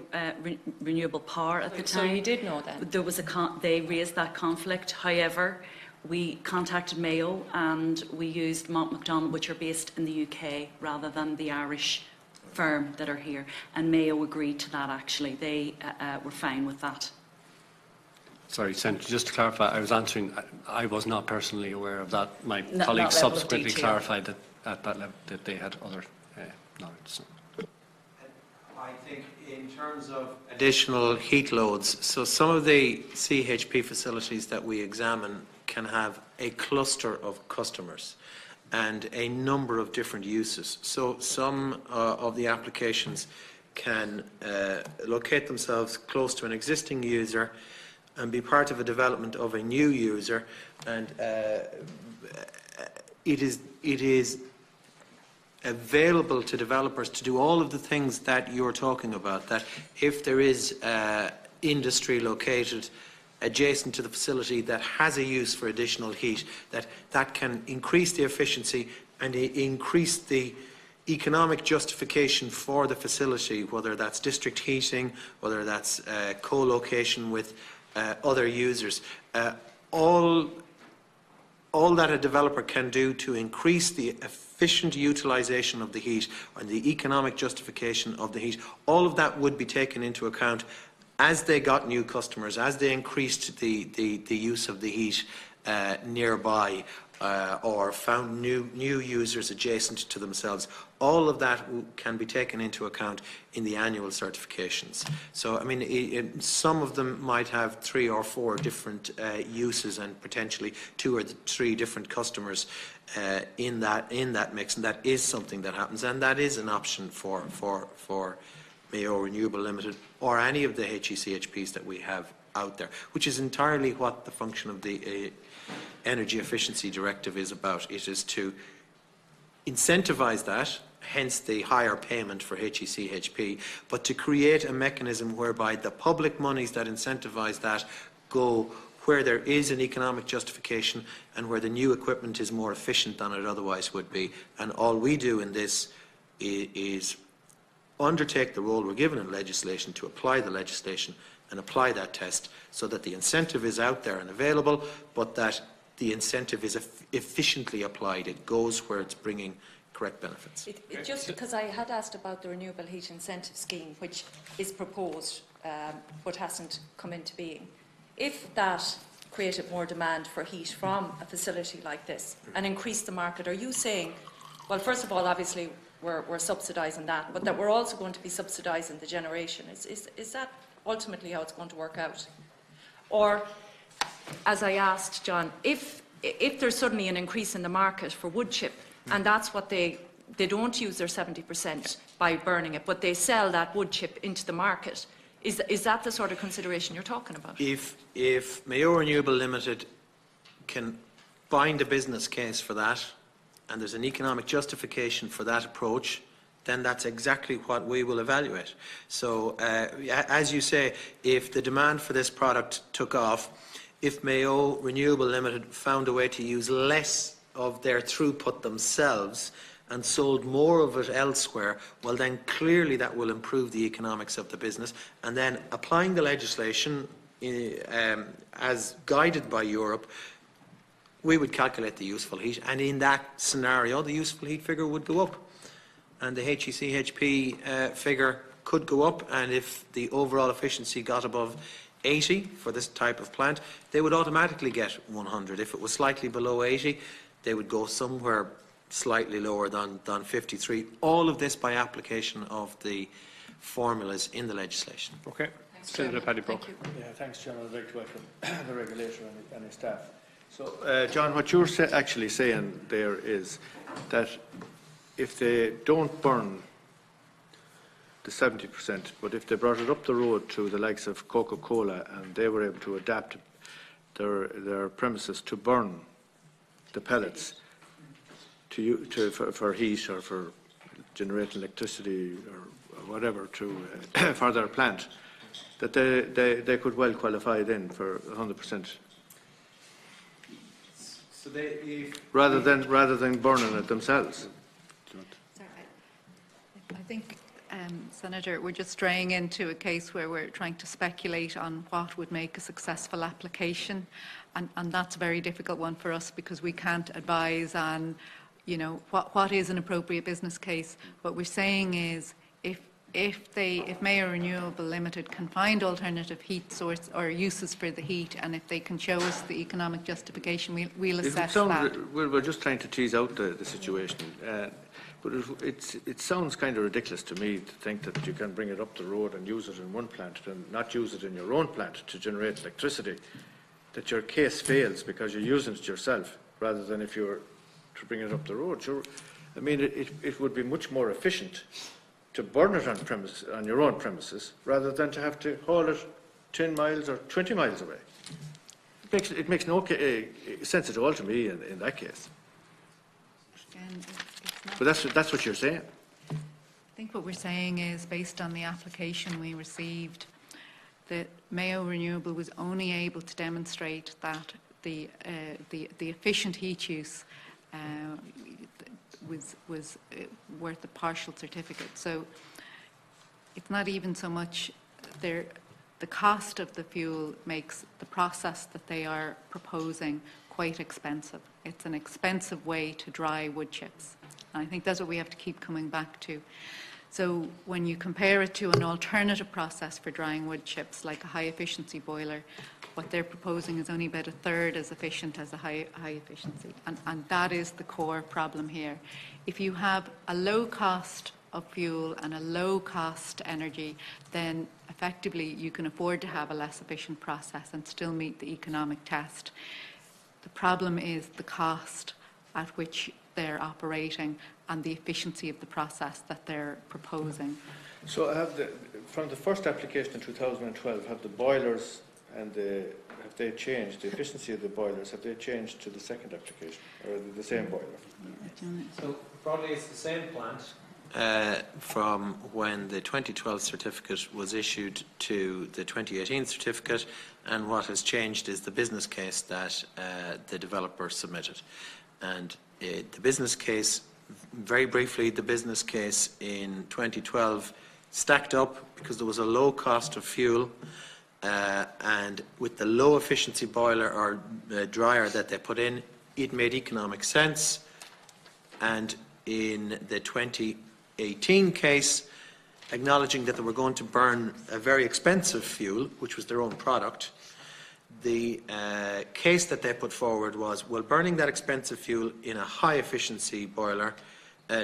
Renewable Power at the time. So you did know that? There was they raised that conflict. However, we contacted Mayo and we used Mont MacDonald, which are based in the UK, rather than the Irish firm that are here. And Mayo agreed to that, actually. They were fine with that. Sorry, Senator, just to clarify, I was answering, I was not personally aware of that. My Not colleagues level of subsequently detail. clarified that at that level that they had other knowledge. So. I think in terms of additional heat loads, so some of the CHP facilities that we examine can have a cluster of customers and a number of different uses. So some of the applications can locate themselves close to an existing user and be part of a development of a new user, and it is available to developers to do all of the things that you're talking about, that if there is industry located adjacent to the facility that has a use for additional heat, that can increase the efficiency and increase the economic justification for the facility, whether that's district heating, whether that's co-location with other users. All that a developer can do to increase the efficient utilisation of the heat and the economic justification of the heat, all of that would be taken into account as they got new customers, as they increased the use of the heat nearby, or found new users adjacent to themselves. All of that can be taken into account in the annual certifications. So, I mean, some of them might have 3 or 4 different uses and potentially 2 or 3 different customers in that mix, and that is something that happens, and that is an option for Mayo Renewable Limited or any of the HECHPs that we have out there, which is entirely what the function of the Energy Efficiency Directive is about. It is to incentivise that, hence the higher payment for HECHP, but to create a mechanism whereby the public monies that incentivise that go where there is an economic justification and where the new equipment is more efficient than it otherwise would be. And all we do in this is undertake the role we're given in legislation to apply the legislation and apply that test so that the incentive is out there and available, but that the incentive is efficiently applied. It goes where it's bringing correct benefits. Just because I had asked about the Renewable Heat Incentive Scheme, which is proposed but hasn't come into being. If that created more demand for heat from a facility like this and increased the market, are you saying, well, first of all, obviously, we're subsidising that, but that we're also going to be subsidising the generation? Is that ultimately how it's going to work out? Or, as I asked John, if there's suddenly an increase in the market for wood chip, and that's what they don't use their 70% by burning it, but they sell that wood chip into the market, is that the sort of consideration you're talking about? If Mayo Renewable Limited can find a business case for that, and there's an economic justification for that approach, then that's exactly what we will evaluate. So, as you say, if the demand for this product took off, if Mayo Renewable Limited found a way to use less of their throughput themselves and sold more of it elsewhere, well then clearly that will improve the economics of the business. And then applying the legislation as guided by Europe, we would calculate the useful heat, and in that scenario the useful heat figure would go up and the HECHP figure could go up, and if the overall efficiency got above 80 for this type of plant, they would automatically get 100. If it was slightly below 80, they would go somewhere slightly lower than 53. All of this by application of the formulas in the legislation. Okay. Thanks, Senator Chairman. Paddy Brook. Thank you. Yeah, thanks, Chairman. I'd like to welcome the regulator and his staff. So, John, what you're actually saying there is that if they don't burn the 70%, but if they brought it up the road to the likes of Coca-Cola and they were able to adapt their premises to burn the pellets for heat or for generating electricity or whatever for their plant, that they could well qualify then for 100%. So rather than burning it themselves. Sorry, I think Senator, we're just straying into a case where we're trying to speculate on what would make a successful application, and that's a very difficult one for us because we can't advise on, you know, what is an appropriate business case. What we're saying is if Mayo Renewable Limited can find alternative heat source or uses for the heat, and if they can show us the economic justification, we'll assess that. We're just trying to tease out the situation. But it sounds kind of ridiculous to me to think that you can bring it up the road and use it in one plant and not use it in your own plant to generate electricity, that your case fails because you're using it yourself, rather than if you were to bring it up the road. Sure, I mean, it would be much more efficient to burn it on your own premises, rather than to have to haul it 10 miles or 20 miles away. It makes no sense at all to me in that case. But that's what you're saying. I think what we're saying is, based on the application we received, that Mayo Renewable was only able to demonstrate that the efficient heat use was worth a partial certificate. So it's not even so much the cost of the fuel makes the process that they are proposing quite expensive. It's an expensive way to dry wood chips. And I think that's what we have to keep coming back to. So when you compare it to an alternative process for drying wood chips, like a high-efficiency boiler, what they're proposing is only about a third as efficient as a high efficiency. And that is the core problem here. If you have a low cost of fuel and a low cost energy, then effectively you can afford to have a less efficient process and still meet the economic test. The problem is the cost at which they're operating and the efficiency of the process that they're proposing. So from the first application in 2012, have the boilers and have they changed, the efficiency of the boilers, have they changed to the second application, or the same boiler? So broadly it's the same plant from when the 2012 certificate was issued to the 2018 certificate, and what has changed is the business case that the developer submitted. And the business case, very briefly, the business case in 2012 stacked up because there was a low cost of fuel, and with the low efficiency boiler or dryer that they put in, it made economic sense. And in the 2018 case, acknowledging that they were going to burn a very expensive fuel, which was their own product, the case that they put forward was, well, burning that expensive fuel in a high efficiency boiler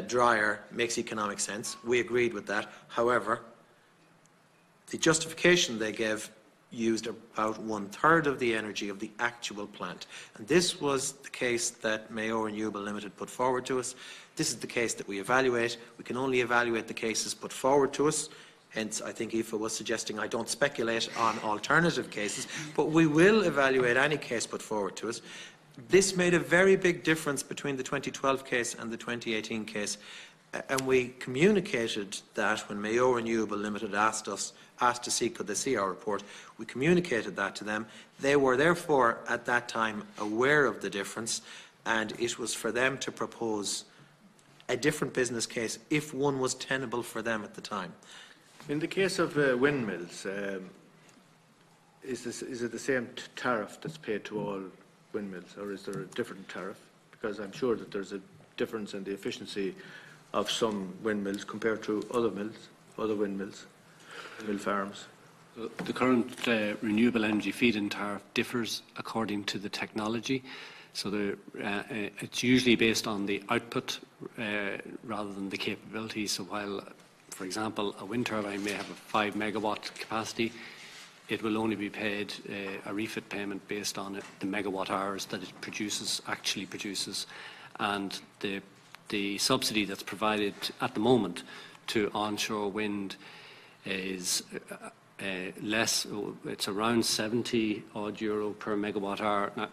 dryer makes economic sense. We agreed with that. However, the justification they gave used about 1/3 of the energy of the actual plant. And this was the case that Mayo Renewable Limited put forward to us. This is the case that we evaluate. We can only evaluate the cases put forward to us. Hence, I think Aoife was suggesting I don't speculate on alternative cases, but we will evaluate any case put forward to us. This made a very big difference between the 2012 case and the 2018 case, and we communicated that when Mayo Renewable Limited asked to see could they see our report. We communicated that to them. They were therefore at that time aware of the difference, and it was for them to propose a different business case if one was tenable for them at the time. In the case of windmills, is it the same tariff that's paid to all windmills, or is there a different tariff? Because I'm sure that there's a difference in the efficiency of some windmills compared to other windmills, mill farms. The current renewable energy feed-in tariff differs according to the technology. So it's usually based on the output rather than the capability. So while, for example, a wind turbine may have a 5 megawatt capacity, it will only be paid a refit payment based on the megawatt hours that it actually produces. And the subsidy that's provided at the moment to onshore wind is less. It's around 70 odd euro per megawatt hour. Now,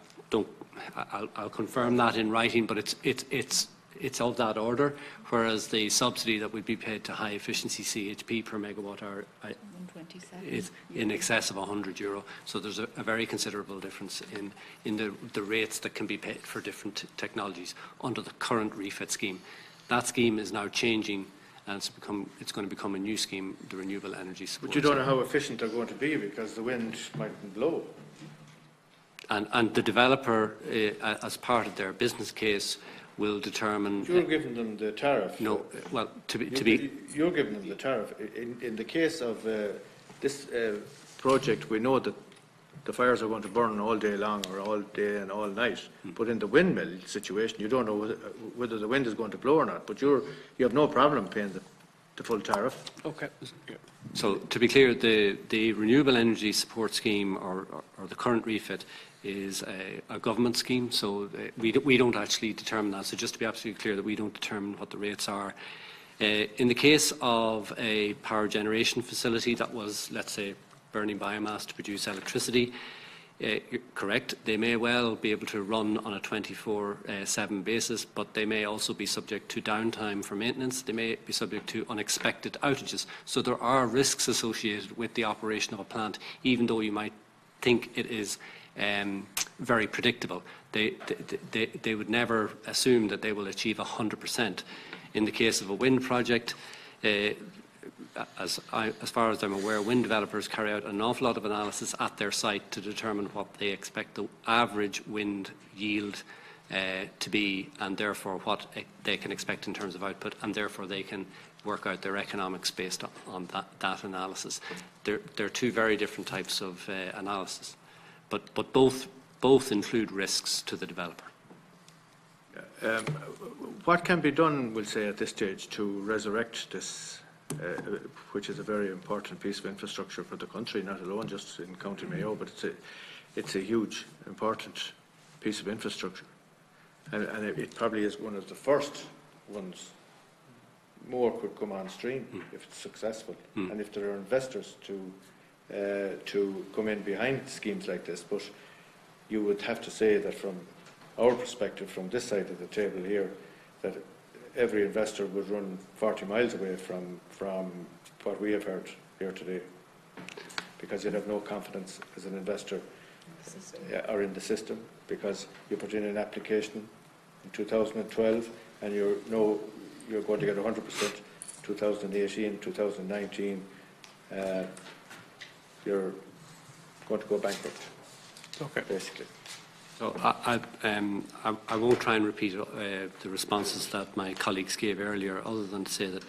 I'll confirm that in writing, but it's of that order, whereas the subsidy that would be paid to high efficiency CHP per megawatt hour is in excess of 100 euro. So there's a very considerable difference in the rates that can be paid for different technologies under the current refit scheme. That scheme is now changing, and it's going to become a new scheme, the Renewable Energy Support. But you don't know how efficient they're going to be because the wind mightn't blow. And the developer, as part of their business case, will determine. You're giving them the tariff. No, well, You're giving them the tariff. In the case of this project, we know that the fires are going to burn all day long or all day and all night. But in the windmill situation, you don't know whether the wind is going to blow or not. But you have no problem paying the full tariff. Okay. So to be clear, the Renewable Energy Support Scheme or the current refit is a government scheme, so we don't actually determine that. So just to be absolutely clear that we don't determine what the rates are. In the case of a power generation facility that was, let's say, burning biomass to produce electricity, you're correct, they may well be able to run on a 24/7 basis, but they may also be subject to downtime for maintenance. They may be subject to unexpected outages. So there are risks associated with the operation of a plant, even though you might think it is very predictable. They would never assume that they will achieve 100%. In the case of a wind project, as far as I'm aware, wind developers carry out an awful lot of analysis at their site to determine what they expect the average wind yield to be, and therefore what they can expect in terms of output, and therefore they can work out their economics based on that analysis. They're two very different types of analysis. But both include risks to the developer. What can be done, we'll say, at this stage to resurrect this, which is a very important piece of infrastructure for the country, not alone just in County Mayo, but it's a huge, important piece of infrastructure. And it probably is one of the first ones. More could come on stream if it's successful, and if there are investors to come in behind schemes like this. But you would have to say that from our perspective, from this side of the table here, that every investor would run 40 miles away from what we have heard here today, because you'd have no confidence as an investor or in the system, because you put in an application in 2012 and you're going to get 100%. 2018, 2019, you're going to go bankrupt. Okay. Basically. So I won't try and repeat the responses that my colleagues gave earlier, other than to say that,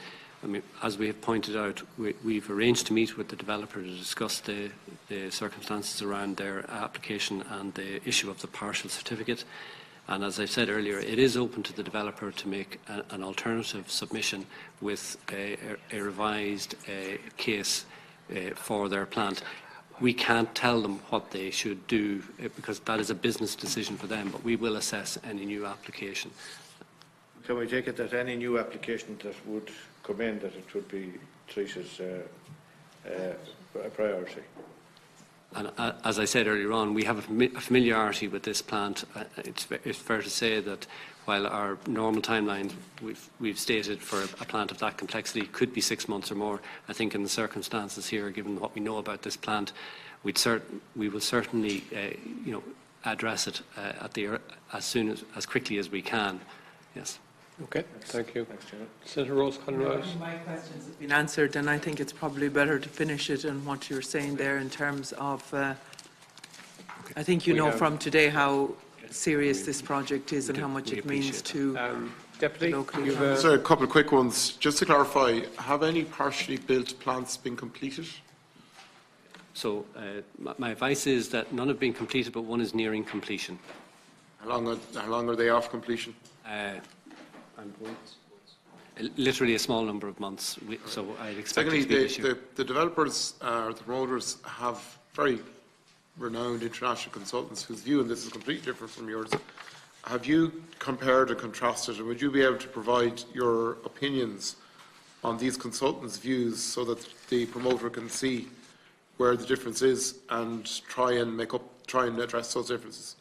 I mean, as we have pointed out, we've arranged to meet with the developer to discuss the circumstances around their application and the issue of the partial certificate. And as I said earlier, it is open to the developer to make an alternative submission with a revised case for their plant. We can't tell them what they should do because that is a business decision for them, but we will assess any new application. Can we take it that any new application that would come in, that it would be treated a priority? And as I said earlier on, we have a familiarity with this plant. It's fair to say that while our normal timelines we've stated for a plant of that complexity could be 6 months or more, I think in the circumstances here, given what we know about this plant, we will certainly address it as quickly as we can. Yes. Okay, thank you. Thanks, Chairman. Senator Rose-Conroy. My questions have been answered, and I think it's probably better to finish it on what you're saying there in terms of, I think you know from today how serious this project is and how much it means to Deputy, local you've economy. So a couple of quick ones. Just to clarify, have any partially built plants been completed? So my advice is that none have been completed, but one is nearing completion. How long are they off completion? Literally a small number of months. So I'd expect Secondly, it to be this year. the developers, the promoters, have very renowned international consultants whose view on this is completely different from yours. Have you compared and contrasted, and would you be able to provide your opinions on these consultants' views so that the promoter can see where the difference is and try and address those differences?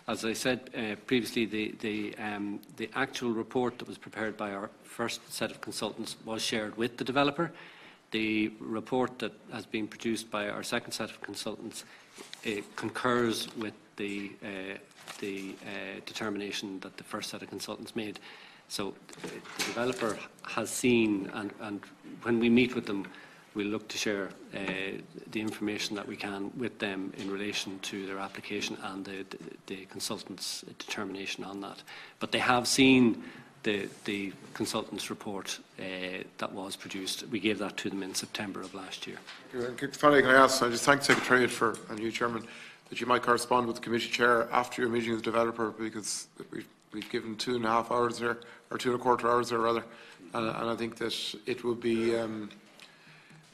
As I said previously, the actual report that was prepared by our first set of consultants was shared with the developer. The report that has been produced by our second set of consultants concurs with the determination that the first set of consultants made. So the developer has seen, and when we meet with them, we'll look to share the information that we can with them in relation to their application and the consultant's determination on that. But they have seen the consultant's report that was produced. We gave that to them in September of last year. Finally, can I ask, I just thank the Secretariat for, and you, Chairman, that you might correspond with the committee chair after your meeting with the developer, because we've given 2.5 hours here, or 2.25 hours here rather, and I think that it will be, I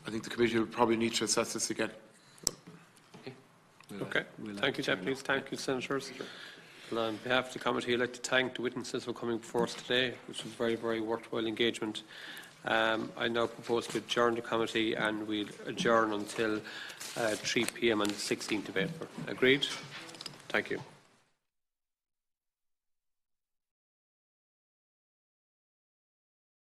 think the committee will probably need to assess this again. Okay. Thank you, Deputies. Thank you, Senators. And on behalf of the committee, I'd like to thank the witnesses for coming before us today, which was very, very worthwhile engagement. I now propose to adjourn the committee, and we'll adjourn until 3 p.m. on the 16th of April. Agreed? Thank you.